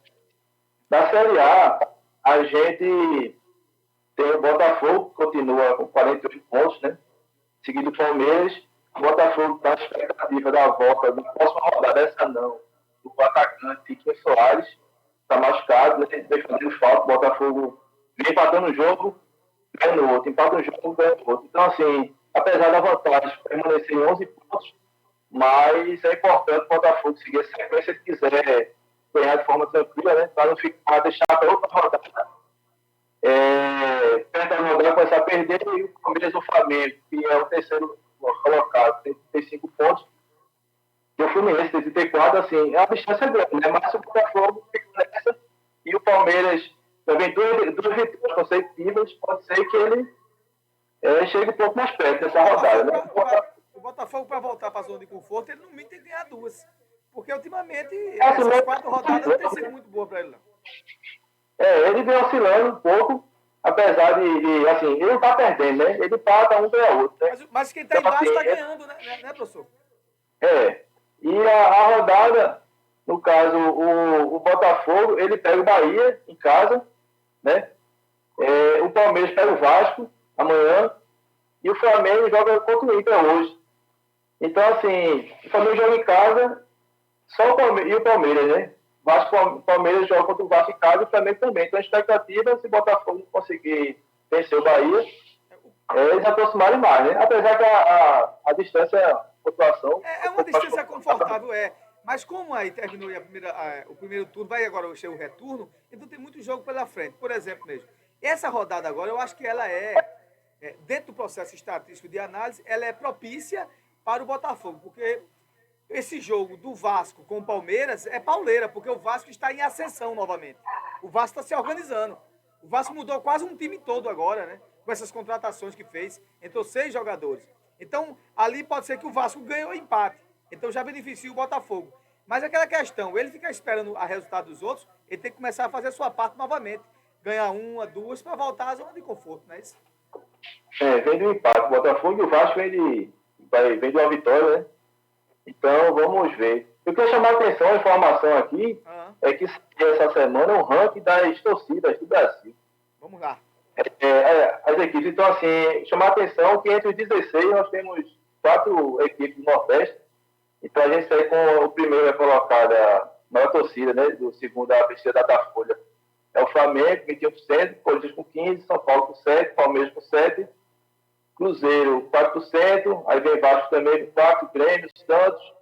Na Série A gente tem o Botafogo, que continua com 48 pontos, né? Seguido o Palmeiras. O Botafogo está na expectativa da volta da próxima rodada, essa não, do atacante Tiquinho Soares, está machucado, né? Vem fazendo falta. O Botafogo vem empatando o jogo, ganha no outro, empata um jogo, ganha no outro. Então, assim, apesar da vantagem permanecer em 11 pontos, mas é importante o Botafogo seguir a sequência se quiser ganhar de forma tranquila, né? Para não ficar, deixar para outra rodada. Perto da rodada começar a perder, e o Palmeiras do Flamengo, que é o terceiro colocado, tem 35 pontos, e o Fluminense tem 34, assim, é uma distância grande, né? Mas o Botafogo fica nessa, e o Palmeiras também duas vitórias consecutivas, pode ser que ele chegue um pouco mais perto dessa rodada, né? O Botafogo, para voltar para a zona de conforto, ele no mínimo tem que ganhar duas. Porque ultimamente, assim, essas 4 rodadas não tem sido muito boa para ele, não. Ele vem oscilando um pouco, apesar de assim, ele não está perdendo, né? Ele empata um ganha outro, né? Mas quem está embaixo está ganhando, né, professor? E a rodada, no caso, o Botafogo, ele pega o Bahia em casa, né? O Palmeiras pega o Vasco amanhã, e o Flamengo joga contra o Inter hoje. Então, assim, o Flamengo joga em casa, só o Palmeiras, e o Palmeiras, né? O Palmeiras joga contra o Vasco em casa e o Flamengo também. Então, a expectativa, se o Botafogo conseguir vencer o Bahia, eles aproximarem mais, né? Apesar que a distância, a pontuação... É uma distância confortável, Mas como aí terminou o primeiro turno, vai agora ser o retorno, então tem muito jogo pela frente. Por exemplo mesmo, essa rodada agora, eu acho que ela dentro do processo estatístico de análise, ela é propícia para o Botafogo, porque esse jogo do Vasco com o Palmeiras é pauleira, porque o Vasco está em ascensão novamente. O Vasco está se organizando. O Vasco mudou quase um time todo agora, né? Com essas contratações que fez, entrou 6 jogadores. Então, ali pode ser que o Vasco ganhe ou empate. Então, já beneficia o Botafogo. Mas aquela questão, ele fica esperando o resultado dos outros, ele tem que começar a fazer a sua parte novamente. Ganhar uma, duas, para voltar à zona de conforto, não é isso? Vem do empate. O Botafogo e o Vasco vem de uma vitória, né? Então, vamos ver. Eu queria chamar a atenção, a informação aqui, é que essa semana é o ranking das torcidas do Brasil. Vamos lá. As equipes. Então, assim, chamar a atenção que entre os 16 nós temos 4 equipes do Nordeste. Então, a gente sai com o primeiro colocada, a maior torcida, né? Do segundo, a pesquisa da Datafolha. É o Flamengo, 21%, Corinthians com 15%, São Paulo com 7%, Palmeiras com 7%, Cruzeiro 4%, aí vem Vasco também com 4%, Grêmio, Santos,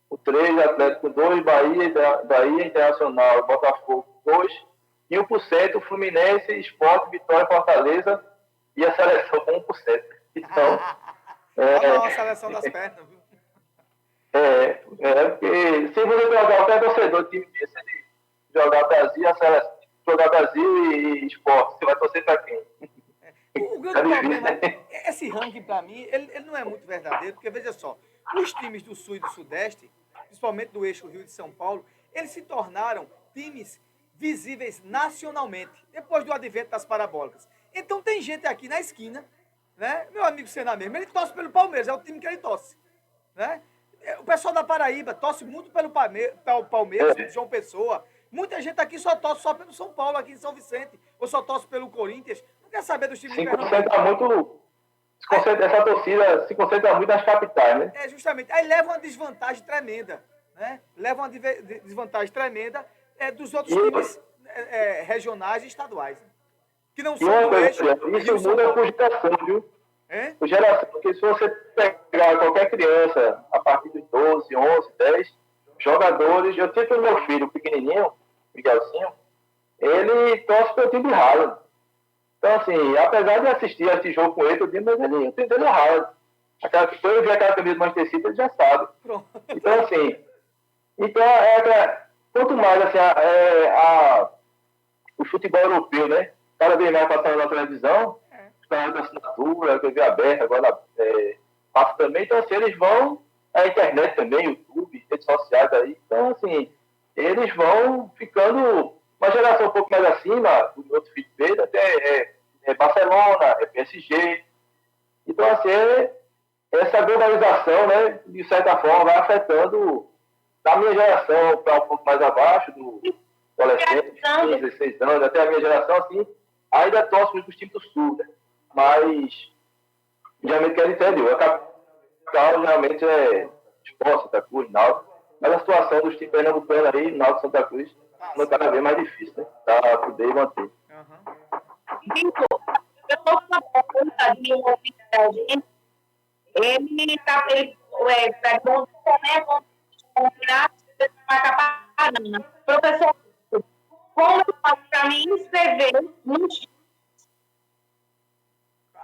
o 3%, Atlético com 2%, Bahia Internacional, Botafogo com 2%, e 1%, Fluminense, Sport, Vitória, Fortaleza e a seleção com 1%. Então, a seleção das pernas, viu? Porque se você jogar qualquer torcedor time desse, ele jogar Brasil, a seleção, jogar Brasil e Sport, você vai torcer para quem? O grande problema, esse ranking para mim, ele não é muito verdadeiro, porque veja só, os times do Sul e do Sudeste, principalmente do eixo Rio de São Paulo, eles se tornaram times visíveis nacionalmente, depois do advento das parabólicas. Então tem gente aqui na esquina, né? Meu amigo Senna mesmo, ele torce pelo Palmeiras, é o time que ele torce, né? O pessoal da Paraíba torce muito pelo Palmeiras, João Pessoa. Muita gente aqui só torce só pelo São Paulo, aqui em São Vicente, ou só torce pelo Corinthians. Não quer saber dos times de Pernambuco. Essa torcida se concentra muito nas capitais, né? Justamente. Aí leva uma desvantagem tremenda, né? Leva uma desvantagem tremenda dos outros times regionais e estaduais, né? Que não são do eixo. Isso muda por geração, viu? Por geração, porque se você pegar qualquer criança a partir dos 12, 11, 10 jogadores, eu tenho o meu filho pequenininho, Miguelzinho, ele torce pelo time de Haaland. Então, assim, apesar de assistir esse jogo com ele, eu digo, mas ele entendeu Haaland. Quando eu vi aquela camisa do Manchester City, ele já sabe. Pronto. Então, assim, quanto mais assim, o futebol europeu, né? Cada vez mais passando na televisão, da assinatura, TV aberta, agora passa também. Então, assim, eles vão, a internet também, YouTube, redes sociais aí. Então, assim, eles vão ficando uma geração um pouco mais acima do outro filho dele, até Barcelona, PSG. Então, assim, essa globalização, né, de certa forma, vai afetando da minha geração para um pouco mais abaixo, do adolescente, 15, 16 anos, até a minha geração, assim, ainda torce muito os times do Sul, né? Mas, geralmente, que é do interior. A capital, geralmente, é Esporte, Santa Cruz, Náutico. Mas a situação dos times pernambucanos aí, Náutico, Santa Cruz, não cada vez mais difícil, né? Para poder manter. Vitor, eu estou com uma pergunta de um ouvinte da gente. Ele está perguntando como professor, como eu faço para me inscrever no time?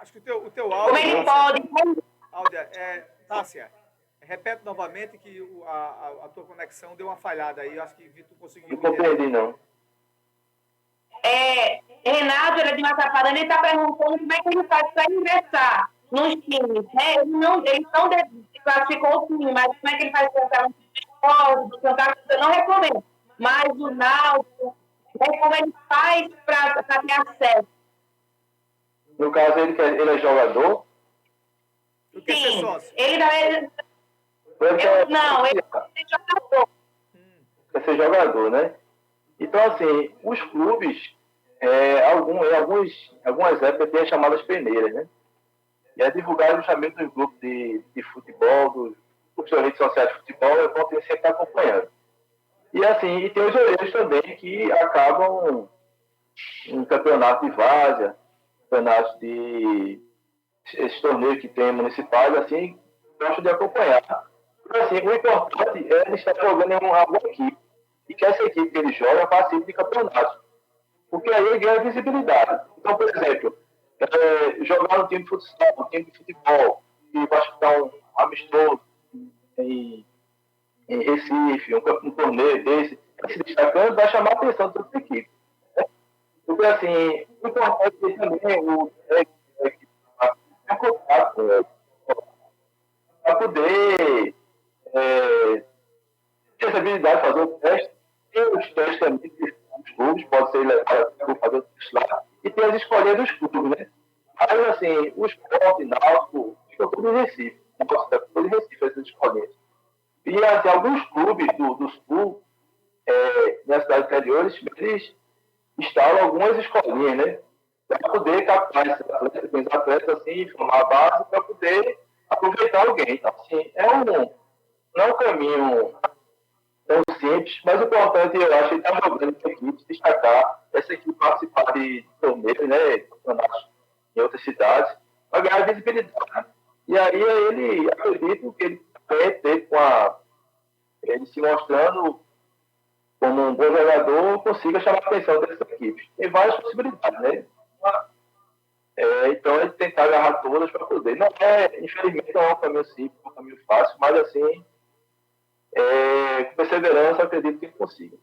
Acho que o teu áudio... Como ele pode... Áudia, Tássia, repete novamente que a tua conexão deu uma falhada aí. Acho que Vitor conseguiu... Não compreendi, não. Renato, ele é de Macaparana, ele está perguntando como é que ele faz para ingressar nos times, né? Ele não classificou o time, mas como é que ele faz para entrar no time de esporte, do Santa Cruz, eu não recomendo. Mas o Náutico, como ele faz para ter acesso? No caso, ele é jogador? Sim, ele jogador. Quer ser jogador, né? Então, assim, os clubes, algumas épocas tem as chamadas peneiras, né? E é divulgado justamente nos grupos de futebol, dos grupos de redes sociais de futebol, eu vou sempre estar acompanhando. E assim, e tem os olheiros também que acabam em campeonato de várzea, campeonatos de esses torneios que tem municipais, assim, gosto de acompanhar. Então, assim, o importante é ele estar jogando em alguma equipe e que essa equipe que ele joga participe de campeonatos. Porque aí ele ganha visibilidade. Então, por exemplo, jogar no time de futsal, no time de futebol, que vai disputar um amistoso em Recife, um torneio desse, se destacando, vai chamar a atenção de toda a equipe. Porque, assim, o importante também é contato para poder receber possibilidade de fazer o teste. Tem os testes também dos clubes, pode ser levado para fazer o teste lá. E tem as escolhas dos clubes, né? Mas, assim, o Sport, Náutico, ficou tudo em Recife. Ficou tudo em Recife, essas escolhas. E, assim, alguns clubes do Sul, nas cidades interiores, eles instalam algumas escolinhas, né? Para poder captar esses atletas, assim, formar a base, para poder aproveitar alguém. Então, assim, não é um caminho tão simples, mas o importante, eu acho, é estar jogando com equipes, destacar essa equipe participar de torneios, né, campeonatos em outras cidades, para ganhar visibilidade. E aí ele, acredito que ele vai ter ele se mostrando como um bom jogador, consiga chamar a atenção dessas equipes. Tem várias possibilidades, né? Então ele tentar agarrar todas para poder. Infelizmente não é um caminho simples, é um caminho fácil, mas assim, com perseverança, acredito que ele consiga.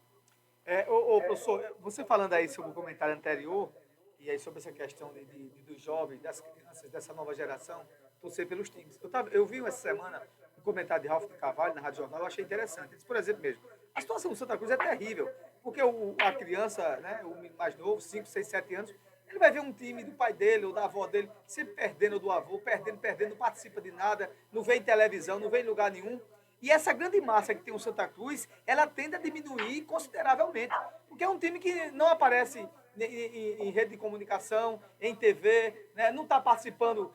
Professor, você falando aí sobre o comentário anterior, e aí sobre essa questão dos jovens, das crianças, dessa nova geração, torcer pelos times. Eu vi essa semana um comentário de Ralf de Carvalho na Rádio Jornal, eu achei interessante. Ele disse, por exemplo mesmo, a situação do Santa Cruz é terrível, porque a criança, né, o mais novo, 5, 6, 7 anos, ele vai ver um time do pai dele ou da avó dele sempre perdendo do avô, perdendo, não participa de nada, não vê em televisão, não vê em lugar nenhum. E essa grande massa que tem o Santa Cruz, ela tende a diminuir consideravelmente, porque é um time que não aparece em rede de comunicação, em TV, né? Não está participando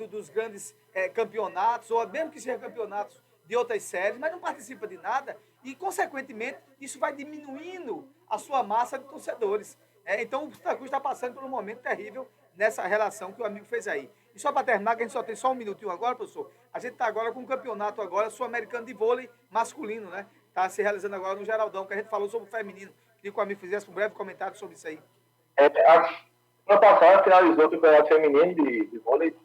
dos grandes campeonatos, ou mesmo que sejam campeonatos de outras séries, mas não participa de nada e, consequentemente, isso vai diminuindo a sua massa de torcedores. Então, o Santa Cruz está passando por um momento terrível nessa relação que o amigo fez aí. E só para terminar, que a gente só tem só um minutinho agora, professor, a gente está agora com um campeonato agora sul-americano de vôlei masculino, né? Está se realizando agora no Geraldão, que a gente falou sobre o feminino. Queria que o amigo fizesse um breve comentário sobre isso aí. Ano passado finalizou o campeonato feminino de vôlei.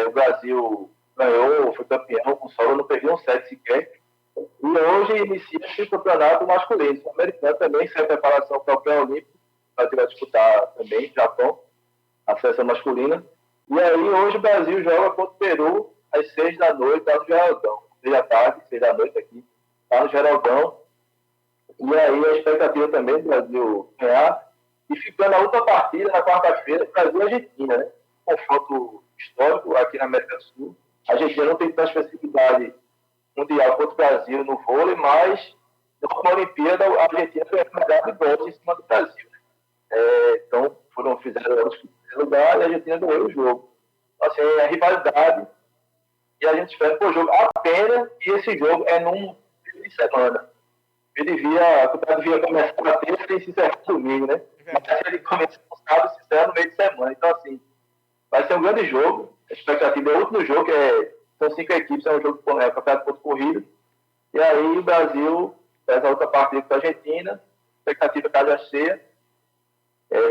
O Brasil ganhou, foi campeão, com solo, não perdeu um set sequer. E hoje inicia-se o campeonato masculino. O americano também, sem preparação para o pré-olímpico. O Brasil vai disputar também, Japão, a seleção masculina. E aí, hoje o Brasil joga contra o Peru às 6 da noite, lá no Geraldão. 6 da tarde, 6 da noite aqui, lá no Geraldão. E aí, a expectativa também do Brasil ganhar. E ficando a outra partida, na quarta-feira, Brasil e Argentina, né? Confronto histórico aqui na América do Sul. A Argentina não tem tanta especificidade mundial quanto o Brasil no vôlei, mas na Olimpíada a Argentina ganhou medalha de bronze em cima do Brasil. Então, fizeram os lugar e a Argentina ganhou o jogo. Então, assim, é rivalidade e a gente espera o jogo. A pena que esse jogo é num fim de semana. O campeonato devia começar na terça e se encerrar no domingo, né? Mas ele começa no sábado e se encerra no meio de semana. Então, assim, vai ser um grande jogo. A expectativa é o último jogo, são 5 equipes, é um jogo campeonato ponto corrido. E aí o Brasil faz a outra partida com a Argentina, a expectativa casa cheia,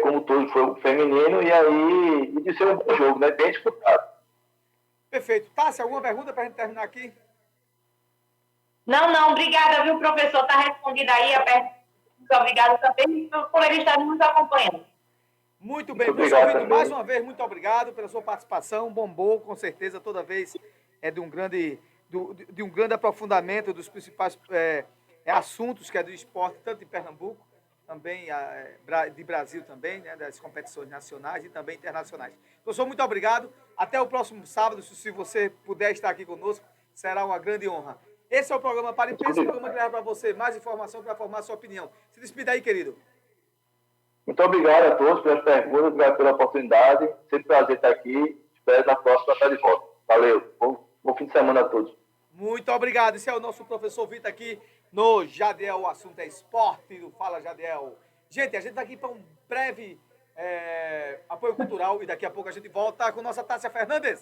como todo foi o feminino, e de ser um bom jogo, né? Bem disputado. Perfeito. Tássia, alguma pergunta para a gente terminar aqui? Não, obrigada, viu, professor? Está respondida aí a pergunta. Muito obrigada também por ele estar nos acompanhando. Muito bem, professor Vitor, mais uma vez, muito obrigado pela sua participação. Bombou, com certeza, toda vez de um grande aprofundamento dos principais assuntos que é do esporte, tanto em Pernambuco, também de Brasil também, né, das competições nacionais e também internacionais. Professor, muito obrigado. Até o próximo sábado, se você puder estar aqui conosco, será uma grande honra. Esse é o programa Para e Pensa, o programa que leva para você mais informação para formar sua opinião. Se despida aí, querido. Muito obrigado a todos pelas perguntas, obrigado pela oportunidade. Sempre prazer estar aqui. Espero na próxima estar de volta. Valeu. Bom fim de semana a todos. Muito obrigado. Esse é o nosso professor Vitor aqui no Jadiel. O assunto é esporte do Fala Jadiel. Gente, a gente está aqui para um breve apoio cultural e daqui a pouco a gente volta com nossa Tássia Fernandes.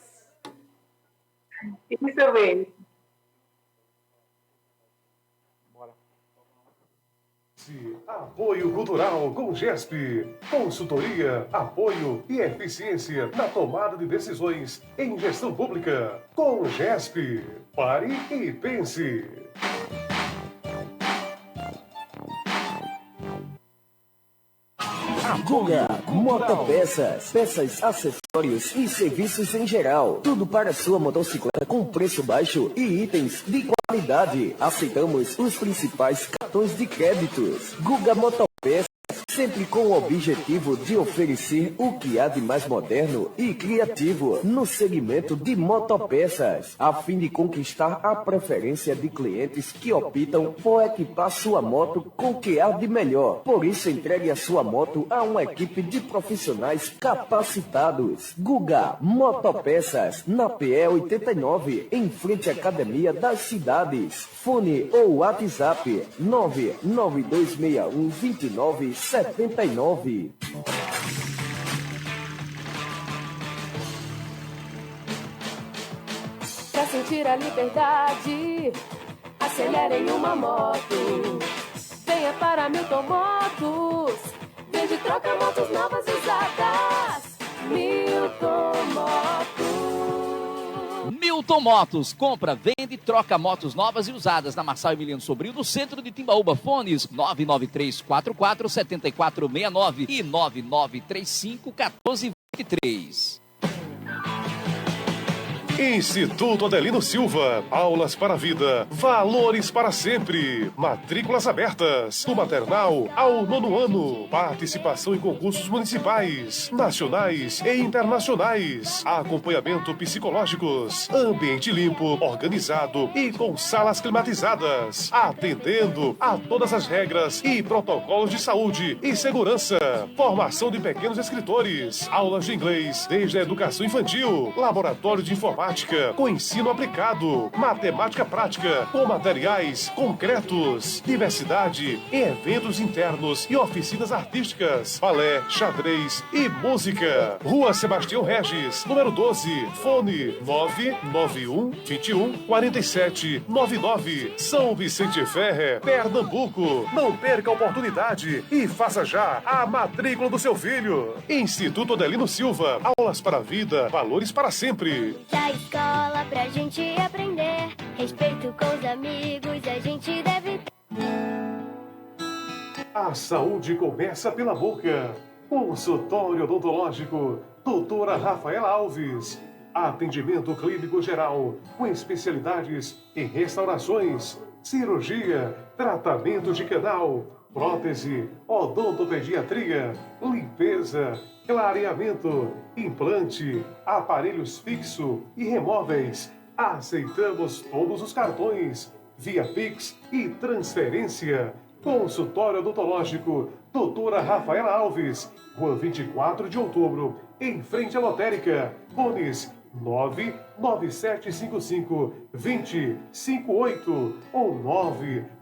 Isso mesmo. Apoio Cultural com GESP. Consultoria, apoio e eficiência na tomada de decisões em gestão pública. Com GESP. Pare e pense. Agora, Motopeças, peças, acessórios e serviços em geral. Tudo para sua motocicleta com preço baixo e itens de qualidade. Aceitamos os principais cartões de créditos. Guga Motopeças, sempre com o objetivo de oferecer o que há de mais moderno e criativo no segmento de motopeças, a fim de conquistar a preferência de clientes que optam por equipar sua moto com o que há de melhor. Por isso, entregue a sua moto a uma equipe de profissionais capacitados. Guga Motopeças, na PE 89, em frente à Academia das Cidades. Fone ou WhatsApp 992612979. Pra sentir a liberdade, acelere em uma moto. Venha para Milton Motos. Vende e troca motos novas e usadas. Milton Motos. Milton Motos, compra, vende e troca motos novas e usadas na Marçal Emiliano Sobrinho, no centro de Timbaúba. Fones 993447469 e 99351423. Instituto Adelino Silva, aulas para a vida, valores para sempre, matrículas abertas, do maternal ao 9º ano, participação em concursos municipais, nacionais e internacionais, acompanhamento psicológicos, ambiente limpo, organizado e com salas climatizadas, atendendo a todas as regras e protocolos de saúde e segurança, formação de pequenos escritores, aulas de inglês desde a educação infantil, laboratório de informática com ensino aplicado, matemática prática com materiais concretos, diversidade em eventos internos e oficinas artísticas, balé, xadrez e música. Rua Sebastião Regis, número 12, fone 991214799, São Vicente Ferre, Pernambuco. Não perca a oportunidade e faça já a matrícula do seu filho. Instituto Adelino Silva, aulas para a vida, valores para sempre. Da escola pra gente aprender, respeito com os amigos, a gente deve ter. A saúde começa pela boca. Consultório odontológico, doutora Rafaela Alves. Atendimento clínico geral, com especialidades em restaurações, cirurgia, tratamento de canal, prótese, odontopediatria, limpeza, clareamento, implante, aparelhos fixo e remóveis. Aceitamos todos os cartões, via Pix e transferência. Consultório odontológico, doutora Rafaela Alves, Rua 24 de Outubro, em frente à lotérica. Fones 99755-2058 ou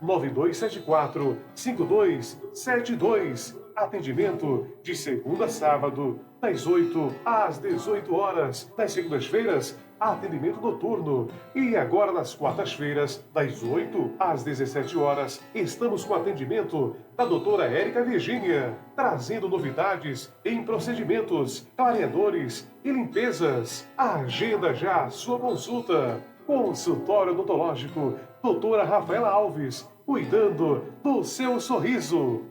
99274-5272. Atendimento de segunda a sábado, das 8 às 18 horas. Nas segundas-feiras, atendimento noturno. E agora nas quartas-feiras, das 8 às 17 horas, estamos com atendimento da doutora Érica Virgínia, trazendo novidades em procedimentos, clareadores e limpezas. Agenda já a sua consulta. Consultório odontológico, doutora Rafaela Alves, cuidando do seu sorriso.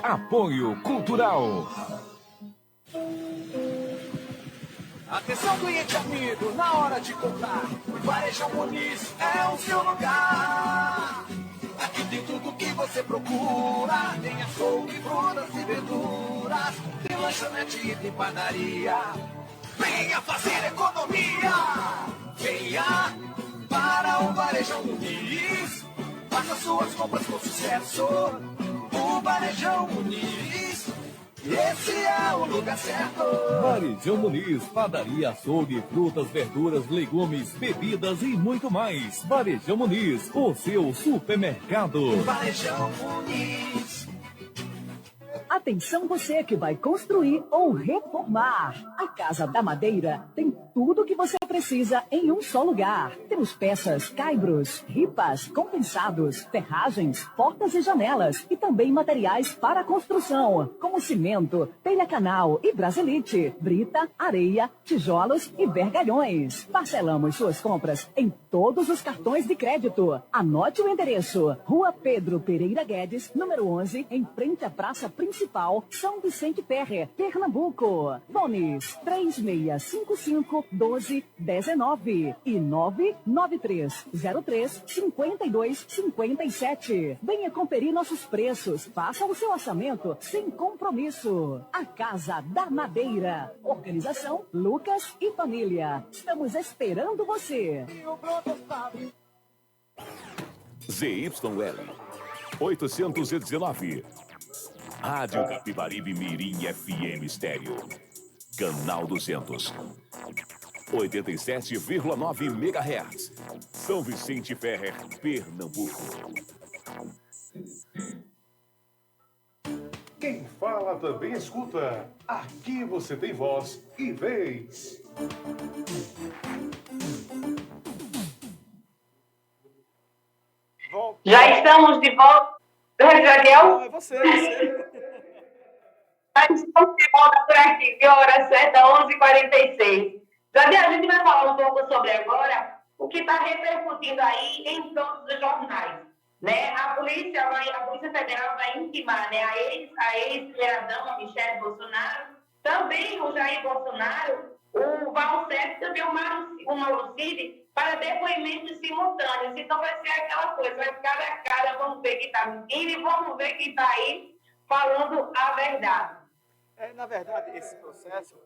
Apoio Cultural. Atenção, cliente amigo, na hora de comprar, o Varejão Muniz é o seu lugar. Aqui tem tudo que você procura, tem açougue, frutas e verduras, tem lanchonete e tem padaria. Venha fazer economia, venha para o Varejão Muniz, faça suas compras com sucesso. O Varejão Muniz, esse é o lugar certo. Varejão Muniz, padaria, açougue, frutas, verduras, legumes, bebidas e muito mais. Varejão Muniz, o seu supermercado. Varejão Muniz. Atenção você que vai construir ou reformar. A Casa da Madeira tem tudo o que você precisa em um só lugar. Temos peças, caibros, ripas, compensados, ferragens, portas e janelas e também materiais para construção, como cimento, telha canal e brasilite, brita, areia, tijolos e vergalhões. Parcelamos suas compras em todos os cartões de crédito. Anote o endereço: Rua Pedro Pereira Guedes, número 11, em frente à Praça Principal. Municipal São Vicente Ferrer, Pernambuco. Fones 3655-1219 e 99303-5257. Venha conferir nossos preços. Faça o seu orçamento sem compromisso. A Casa da Madeira. Organização Lucas e Família. Estamos esperando você. ZYL 819. Rádio Capibaribe Mirim FM Estéreo. Canal 200. 87,9 MHz. São Vicente Ferrer, Pernambuco. Quem fala também escuta. Aqui você tem voz e vez. Já estamos de volta. Gabriel? É você. Já estamos de volta por aqui, viu? Hora certa, 11h46. Gabriel, a gente vai falar um pouco sobre agora o que está repercutindo aí em todos os jornais. Né? A Polícia Federal vai intimar, né, a ex-primeira-dama Michele Bolsonaro, também o Jair Bolsonaro, o Valsec e também o Mauro Cid, para depoimentos simultâneos. Então vai ser aquela coisa, vai cara a cara, vamos ver quem está mentindo e vamos ver quem está aí falando a verdade. Na verdade, esse processo,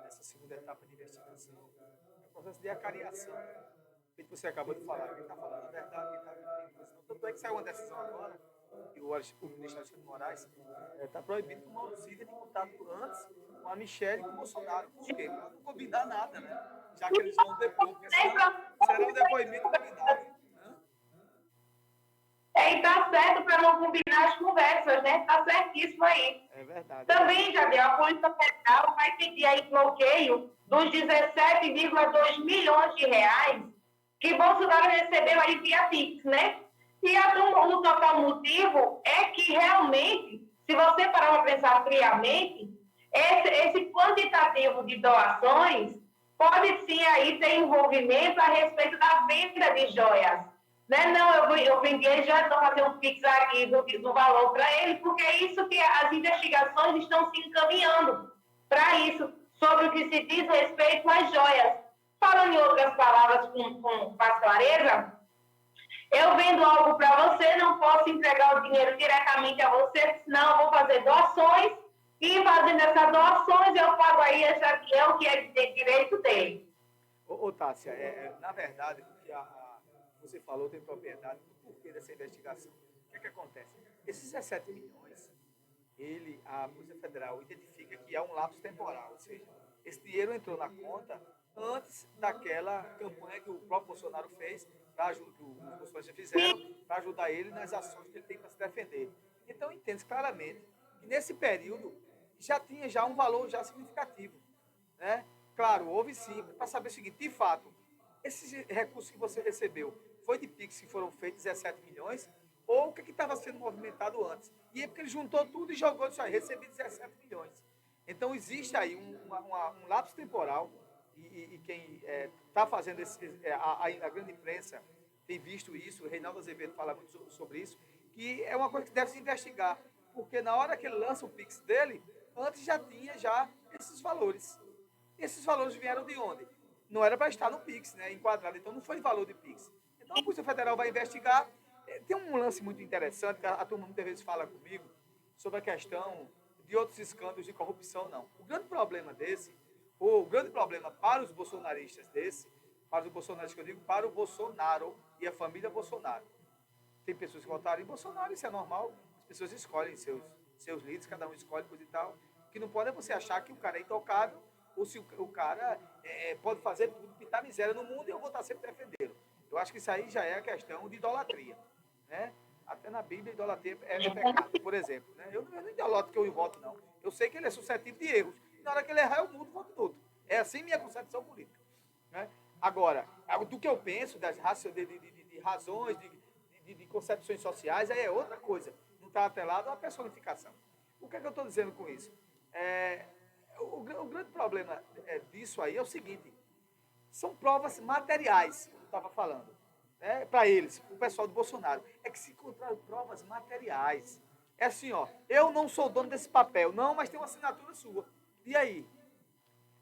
essa segunda etapa de investigação, é um processo de acariação. Que você acabou de falar, quem está falando a verdade, quem está mentindo. Tanto é que saiu uma decisão agora, que o ministro Alexandre de Moraes está proibido que o Mauro Cid tenha contato antes com a Michele e com o Bolsonaro. Por quê? Para não combinar nada, né? Já que eles vão depor, porque será um depoimento combinado. E tá certo para não combinar as conversas, né? Tá certíssimo aí. É verdade. Também, Jadiel, a Polícia Federal vai pedir aí bloqueio dos 17,2 milhões de reais que Bolsonaro recebeu aí via Pix, né? E o total motivo é que realmente, se você parar para pensar friamente, esse quantitativo de doações pode sim aí ter envolvimento a respeito da venda de joias. Né? Não, eu vendi as joias, vou fazer um Pix aqui do valor para ele, porque é isso que as investigações estão se encaminhando para isso, sobre o que se diz respeito às joias. Falando em outras palavras com mais clareza, eu vendo algo para você, não posso entregar o dinheiro diretamente a você, senão eu vou fazer doações, e fazendo essas doações eu pago aí esse aluguel que é de direito dele. Ô Tássia, na verdade, o que você falou tem propriedade do porquê dessa investigação. O que acontece? Esses 17 milhões, a Polícia Federal identifica que há um lapso temporal, ou seja, esse dinheiro entrou na conta antes daquela campanha que o próprio Bolsonaro fez, que os bolsonaristas fizeram, para ajudar ele nas ações que ele tem para se defender. Então, entende-se claramente que nesse período já tinha um valor já significativo. Né? Claro, houve sim, para saber o seguinte, de fato, esses recursos que você recebeu, foi de Pix que foram feitos 17 milhões, ou o que estava sendo movimentado antes? E é porque ele juntou tudo e jogou isso aí, recebi 17 milhões. Então, existe aí um lapso temporal, e quem está fazendo a grande imprensa tem visto isso, o Reinaldo Azevedo fala muito sobre isso, que é uma coisa que deve se investigar, porque na hora que ele lança o Pix dele, antes já tinha esses valores. Esses valores vieram de onde? Não era para estar no Pix, né, enquadrado, então não foi valor de Pix. Então a Polícia Federal vai investigar. Tem um lance muito interessante, que a turma muitas vezes fala comigo, sobre a questão de outros escândalos de corrupção, não. O grande problema para os bolsonaristas para os bolsonaristas que eu digo, para o Bolsonaro e a família Bolsonaro. Tem pessoas que votaram em Bolsonaro, isso é normal, as pessoas escolhem seus líderes, cada um escolhe coisa e tal. O que não pode é você achar que o cara é intocável, ou se o cara pode fazer tudo, pintar miséria no mundo e eu vou estar sempre defendendo. Eu acho que isso aí já é a questão de idolatria. Né? Até na Bíblia, idolatria é pecado, por exemplo. Né? Eu não idolato que eu voto, não. Eu sei que ele é suscetível de erros. E na hora que ele errar, eu mudo o voto todo. É assim minha concepção política. Né? Agora, do que eu penso, das razões, de concepções sociais, aí é outra coisa. Não está atrelado à personificação. O que é que eu estou dizendo com isso? O grande problema disso aí é o seguinte. São provas materiais, que eu estava falando. Para eles, o pessoal do Bolsonaro, é que se encontraram provas materiais. É assim, ó, eu não sou dono desse papel. Não, mas tem uma assinatura sua. E aí?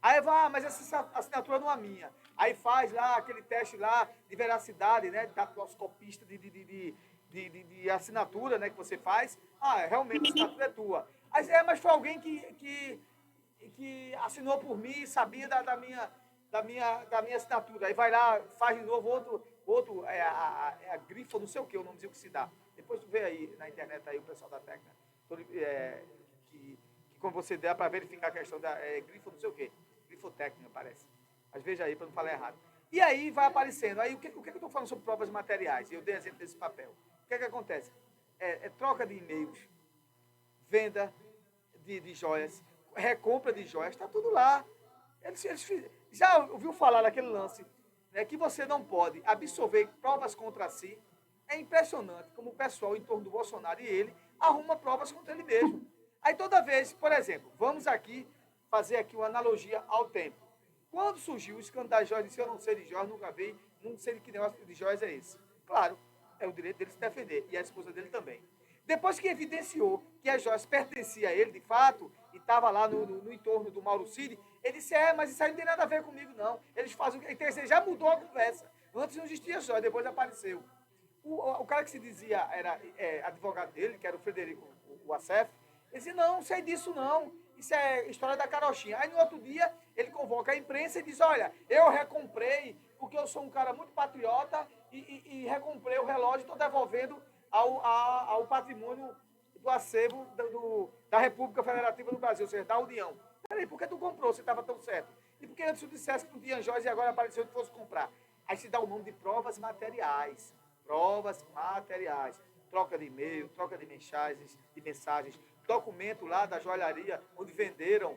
Aí vai, mas essa assinatura não é minha. Aí faz lá aquele teste lá de veracidade, né? Datiloscopista de assinatura, né? Que você faz. Realmente a assinatura é tua. Aí, mas foi alguém que assinou por mim, sabia da minha assinatura. Aí vai lá, faz de novo outro a grifa, não sei o que, o nomezinho que se dá. Depois tu vê aí na internet aí o pessoal da técnica, que como você der para verificar a questão da grifa, não sei o que, grifotécnica parece. Mas veja aí para não falar errado. E aí vai aparecendo. Aí o que eu estou falando sobre provas materiais? Eu dei exemplo desse papel. O que acontece? Troca de e-mails, venda de joias, recompra de joias, está tudo lá. Já ouviu falar daquele lance, né, que você não pode absorver provas contra si? É impressionante como o pessoal em torno do Bolsonaro e ele arruma provas contra ele mesmo. Aí toda vez, por exemplo, vamos aqui fazer aqui uma analogia ao tempo. Quando surgiu o escândalo das joias, disse eu não sei de joias, nunca vi, não sei de que negócio de joias é esse. Claro, é o direito dele se defender, e a esposa dele também. Depois que evidenciou que as joias pertenciam a ele, de fato, e estava lá no entorno do Mauro Cid, ele disse, mas isso aí não tem nada a ver comigo, não. Eles fazem o que... Então, ele já mudou a conversa. Antes não existia joia, depois apareceu. O cara que se dizia era advogado dele, que era o Frederico o Acef, ele disse, não sei disso não, isso é história da carochinha. Aí no outro dia ele convoca a imprensa e diz, olha, eu recomprei, porque eu sou um cara muito patriota e recomprei o relógio e estou devolvendo ao patrimônio do acervo da República Federativa do Brasil, ou seja, da União. Peraí, por que tu comprou se estava tão certo? E por que antes tu dissesse que não tinha joias e agora apareceu que fosse comprar? Aí se dá o nome de provas materiais. Provas materiais. Troca de e-mail, troca de mensagens, documento lá da joalharia, onde venderam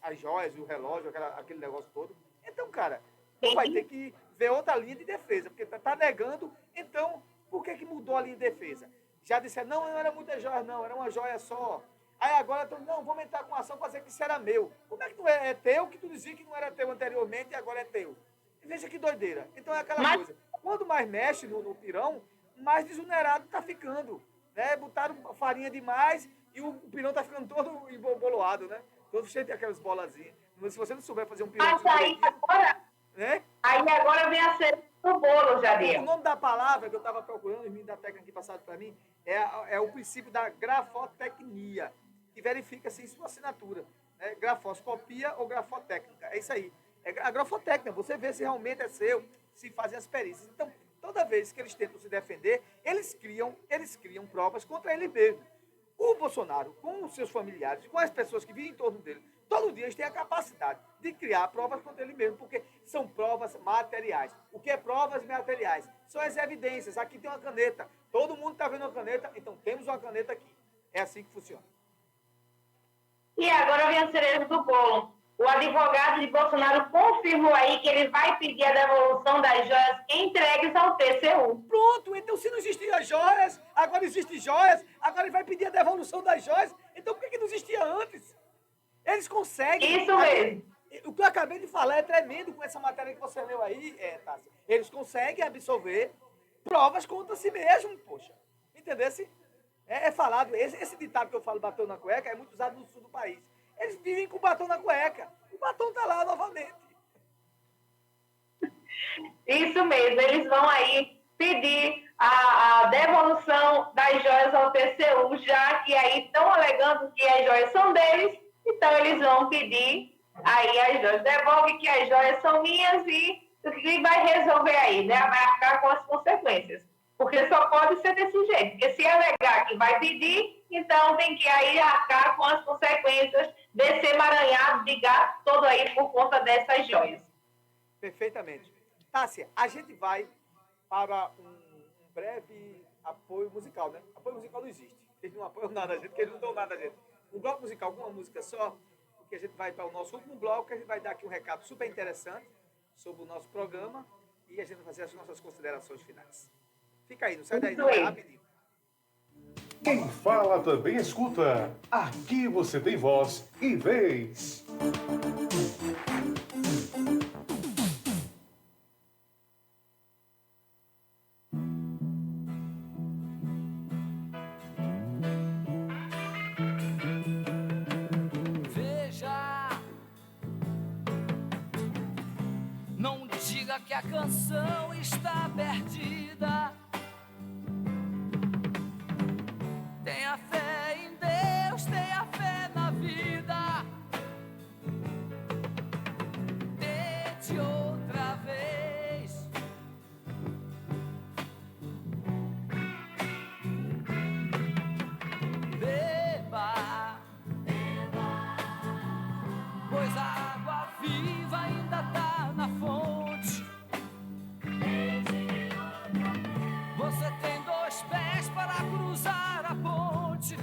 as joias, o relógio, aquele negócio todo. Então, cara, tu vai ter que ver outra linha de defesa, porque tá negando, então, por que mudou a linha de defesa? Já disseram, não era muitas joias, não, era uma joia só. Aí agora, não, vamos entrar com ação para dizer que isso era meu. Como é que tu é teu, que tu dizia que não era teu anteriormente e agora é teu? Veja que doideira. Então é aquela coisa, quando mais mexe no pirão, mais desonerado tá ficando. Né? Botaram farinha demais e o pirão tá ficando todo emboloado, né? Todo cheio de aquelas bolazinhas. Mas se você não souber fazer um pirão... Mas aí agora, né? Aí agora vem a ser do bolo, Jadiel. O nome da palavra que eu estava procurando, os meninos da técnica aqui passaram para mim, é o princípio da grafotecnia, que verifica se sua assinatura, né? Grafoscopia ou grafotécnica. É isso aí. É a grafotécnica, você vê se realmente é seu, se fazem as perícias. Então, toda vez que eles tentam se defender, eles criam provas contra ele mesmo. O Bolsonaro, com os seus familiares, com as pessoas que vivem em torno dele, todo dia eles têm a capacidade de criar provas contra ele mesmo, porque são provas materiais. O que é provas materiais? São as evidências. Aqui tem uma caneta. Todo mundo está vendo uma caneta, então temos uma caneta aqui. É assim que funciona. E agora vem a cereja do bolo. O advogado de Bolsonaro confirmou aí que ele vai pedir a devolução das joias entregues ao TCU. Pronto, então se não existiam joias, agora existem joias, agora ele vai pedir a devolução das joias, então por que não existia antes? Eles conseguem... Isso mesmo. O que eu acabei de falar é tremendo com essa matéria que você leu aí, Tássia. Eles conseguem absorver provas contra si mesmo, poxa. Entendesse? É falado, esse ditado que eu falo, batom na cueca, é muito usado no sul do país. Eles vivem com o batom na cueca. O batom está lá novamente. Isso mesmo, eles vão aí pedir a devolução das joias ao TCU, já que aí estão alegando que as joias são deles, então eles vão pedir aí as joias. Devolve que as joias são minhas e vai resolver aí, né? Vai arcar com as consequências. Porque só pode ser desse jeito. Porque se alegar que vai pedir, então tem que aí arcar com as consequências desse emaranhado de gato todo aí por conta dessas joias. Perfeitamente. Tássia, a gente vai para um breve apoio musical, né? Apoio musical não existe. Eles não apoiam nada a gente, porque eles não dão nada a gente. Um bloco musical com uma música só, porque a gente vai para o nosso último bloco, que a gente vai dar aqui um recado super interessante sobre o nosso programa e a gente vai fazer as nossas considerações finais. Fica aí, não sai daí, não, é rapidinho. Quem fala também escuta. Aqui você tem voz e vez. diga que a canção está perdida. Tenha fé em Deus, tenha fé na vida. Tente outra vez. Beba, pois a água viva ainda tá na fonte. Você tem 2 pés para cruzar a ponte.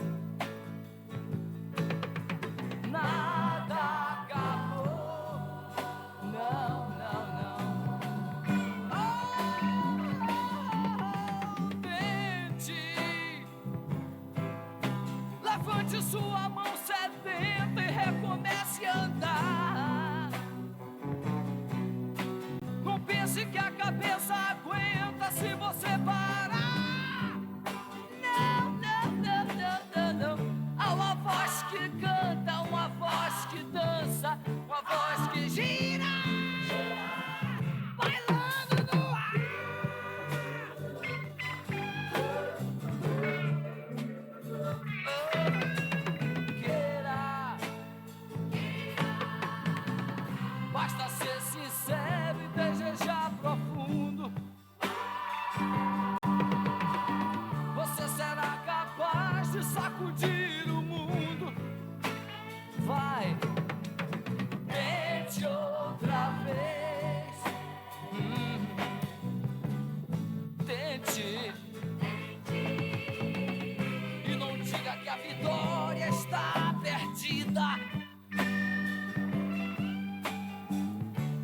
Nada acabou. Não, não, não. Oh, tente. Levante sua mão sedenta e recomece a andar. Não pense que a cabeça aguenta se você parar. Não, não, não, não, não, não. Há uma voz que canta, uma voz que dança, uma voz que gira, bailando no ar. Queira, basta ser sincero e desejar profundo. Você será capaz de sacudir o mundo. Vai, tente outra vez. Tente. E não diga que a vitória está perdida.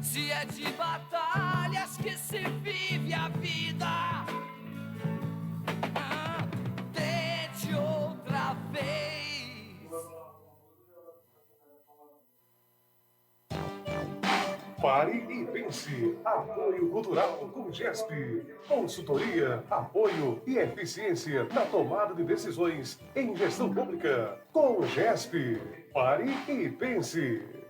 Se é de batalhas que se vive a vida. Tente outra vez. Pare e pense. Apoio Cultural com GESP. Consultoria, apoio e eficiência na tomada de decisões em gestão pública. Com GESP. Pare e pense.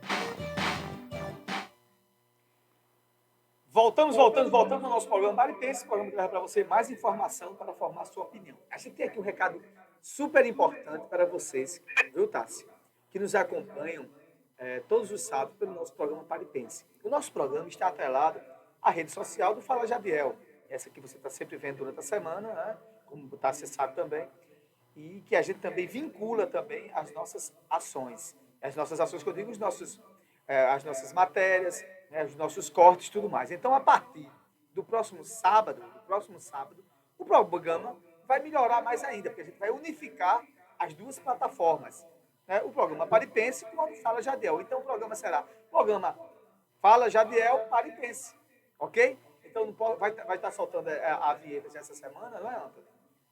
Voltamos no nosso programa Pare e Pense, programa que leva para você mais informação para formar sua opinião. A gente tem aqui um recado super importante para vocês, viu, Tássia? Que nos acompanham todos os sábados pelo nosso programa Pare e Pense. O nosso programa está atrelado à rede social do Fala Jadiel. Essa que você está sempre vendo durante a semana, né? Como o Tássia sabe também. E que a gente também vincula também as nossas ações. As nossas ações, que eu digo, as nossas matérias, né, os nossos cortes e tudo mais. Então, a partir do próximo sábado, o programa vai melhorar mais ainda, porque a gente vai unificar as duas plataformas. Né? O programa Pare e Pense com o Fala Jadiel. Então, o programa será programa Fala Jadiel, Pare e Pense. Ok? Então, vai estar soltando a vinheta já essa semana, não é, Antônio?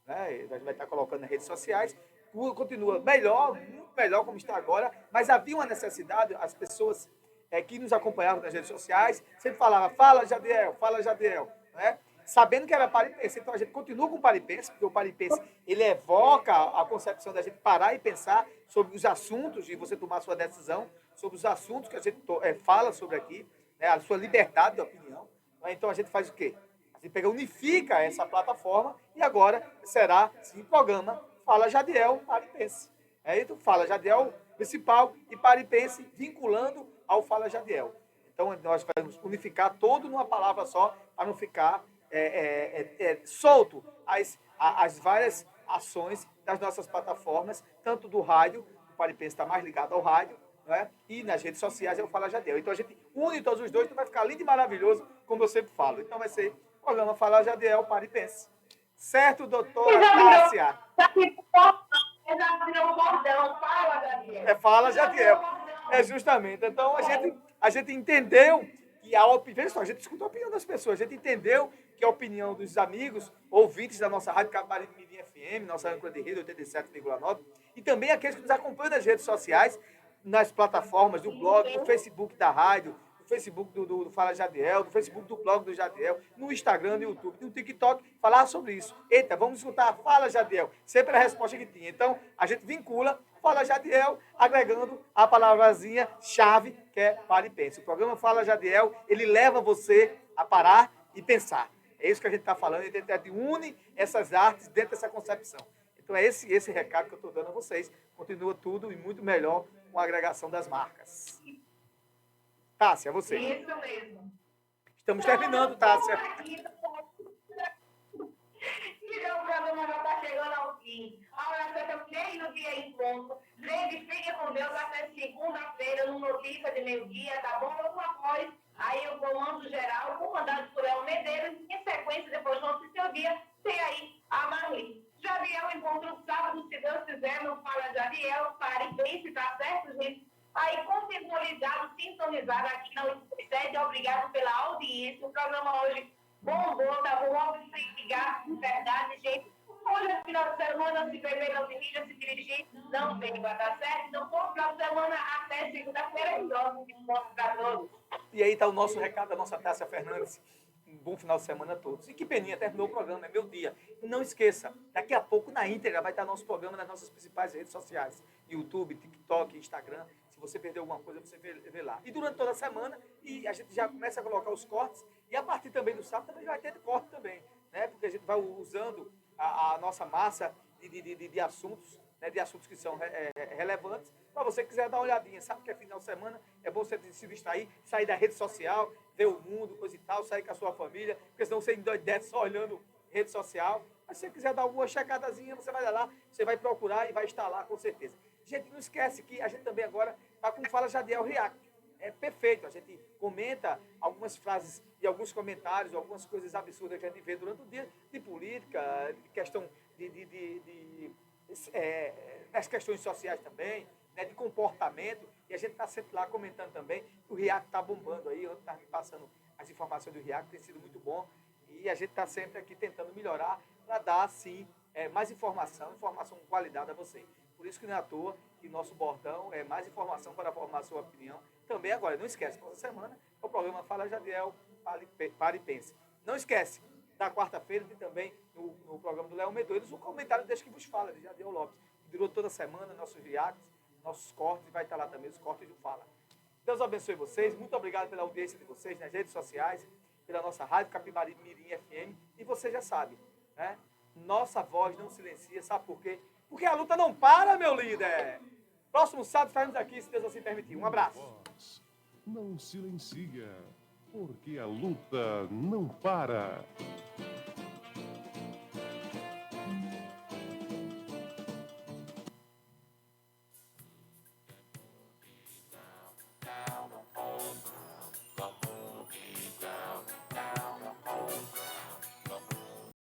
Né? A gente vai estar colocando nas redes sociais. Continua melhor, muito melhor como está agora, mas havia uma necessidade, as pessoas que nos acompanhavam nas redes sociais sempre falavam, fala Jadiel, né? Sabendo que era Pare e Pense. Então a gente continua com o Pare e Pense, porque o Pare e Pense, ele evoca a concepção da gente parar e pensar sobre os assuntos e você tomar a sua decisão, sobre os assuntos que a gente fala sobre aqui, né? A sua liberdade de opinião. Né? Então a gente faz o quê? A gente unifica essa plataforma e agora será, sim, programa Fala Jadiel, Pare e Pense. Então Fala Jadiel principal e Pare e Pense vinculando ao Fala Jadiel. Então nós vamos unificar todo numa palavra só para não ficar solto as várias ações das nossas plataformas, tanto do rádio, o Pare e Pense está mais ligado ao rádio, né? E nas redes sociais é o Fala Jadiel. Então a gente une todos os dois, então vai ficar lindo e maravilhoso, como eu sempre falo. Então vai ser o programa Fala Jadiel, Pare e Pense. Certo, doutora Tássia? Fala Jadiel. Justamente. Então a gente entendeu que a gente escuta a opinião das pessoas, a gente entendeu que a opinião dos amigos, ouvintes da nossa Rádio Capibaribe Mirim FM, nossa âncora de rede 87,9, e também aqueles que nos acompanham nas redes sociais, nas plataformas do blog, do Facebook da rádio, do Facebook do Fala Jadiel, do Facebook do blog do Jadiel, no Instagram, no YouTube, no TikTok, falar sobre isso. Eita, vamos escutar Fala Jadiel. Sempre a resposta que tinha. Então, a gente vincula Fala Jadiel, agregando a palavrazinha chave, que é Pare e Pense. O programa Fala Jadiel, ele leva você a parar e pensar. É isso que a gente está falando, a gente une essas artes dentro dessa concepção. Então é esse recado que eu estou dando a vocês. Continua tudo e muito melhor com a agregação das marcas. Tássia, você. Isso mesmo. Estamos terminando, Tássia. Então, o programa já está chegando ao fim. A oração que eu creio dia em ponto. Lembre, fique com Deus até segunda-feira, no Notícia de Meio-Dia, tá bom? Logo após, aí o comando geral, comandado por El Medeiros, em sequência, depois do Notícia do Dia, tem aí a Marli. Jadiel encontra o sábado, se Deus quiser, no Fala Jadiel, Pare e Pense, tá certo, gente? Aí, contemporizado, sintonizado aqui na 87, obrigado pela audiência. O programa hoje bombou, tá bom? Obrigado, de verdade, gente. Hoje é final de semana, se beber, não se mija, se dirigir, não beba, tá certo? Então, bom final de semana, até segunda-feira, e nós que mostro para todos. E aí está o nosso recado da nossa Tássia Fernandes. Um bom final de semana a todos. E que peninha, terminou o programa, é meu dia. E não esqueça, daqui a pouco na íntegra vai estar nosso programa nas nossas principais redes sociais. YouTube, TikTok, Instagram. Se você perdeu alguma coisa, você vê lá. E durante toda a semana, e a gente já começa a colocar os cortes. E a partir também do sábado também vai ter corte também. Né? Porque a gente vai usando a nossa massa de assuntos, né? De assuntos que são relevantes. Para você que quiser dar uma olhadinha. Sabe que é final de semana, é bom você se distrair, sair da rede social, ver o mundo, coisa e tal, sair com a sua família, porque senão você endoidece só olhando rede social. Mas se você quiser dar alguma checadazinha, você vai lá, você vai procurar e vai estar lá com certeza. Gente, não esquece que a gente também agora está com Fala Jadiel React. É perfeito, a gente comenta algumas frases e alguns comentários, algumas coisas absurdas que a gente vê durante o dia, de política, de questão das questões sociais também, né, de comportamento, e a gente está sempre lá comentando também. O React está bombando aí, ontem está passando as informações do React, tem sido muito bom, e a gente está sempre aqui tentando melhorar para dar, sim, mais informação com qualidade a você. Por isso que não é à toa que nosso bordão é mais informação para formar sua opinião. Também agora, não esquece, toda semana é o programa Fala Jadiel, Pare e Pense. Não esquece, na quarta-feira tem também no programa do Léo Medeiros o comentário Deixa que vos fala, de Jadiel Lopes. Durou toda semana, nossos reacts, nossos cortes, vai estar lá também os cortes do Fala. Deus abençoe vocês, muito obrigado pela audiência de vocês nas redes sociais, pela nossa rádio Capibaribe Mirim FM, e você já sabe, né? Nossa voz não silencia, sabe por quê? Porque a luta não para, meu líder! Próximo sábado estaremos aqui, se Deus assim permitir. Um abraço. Não silencia, porque a luta não para.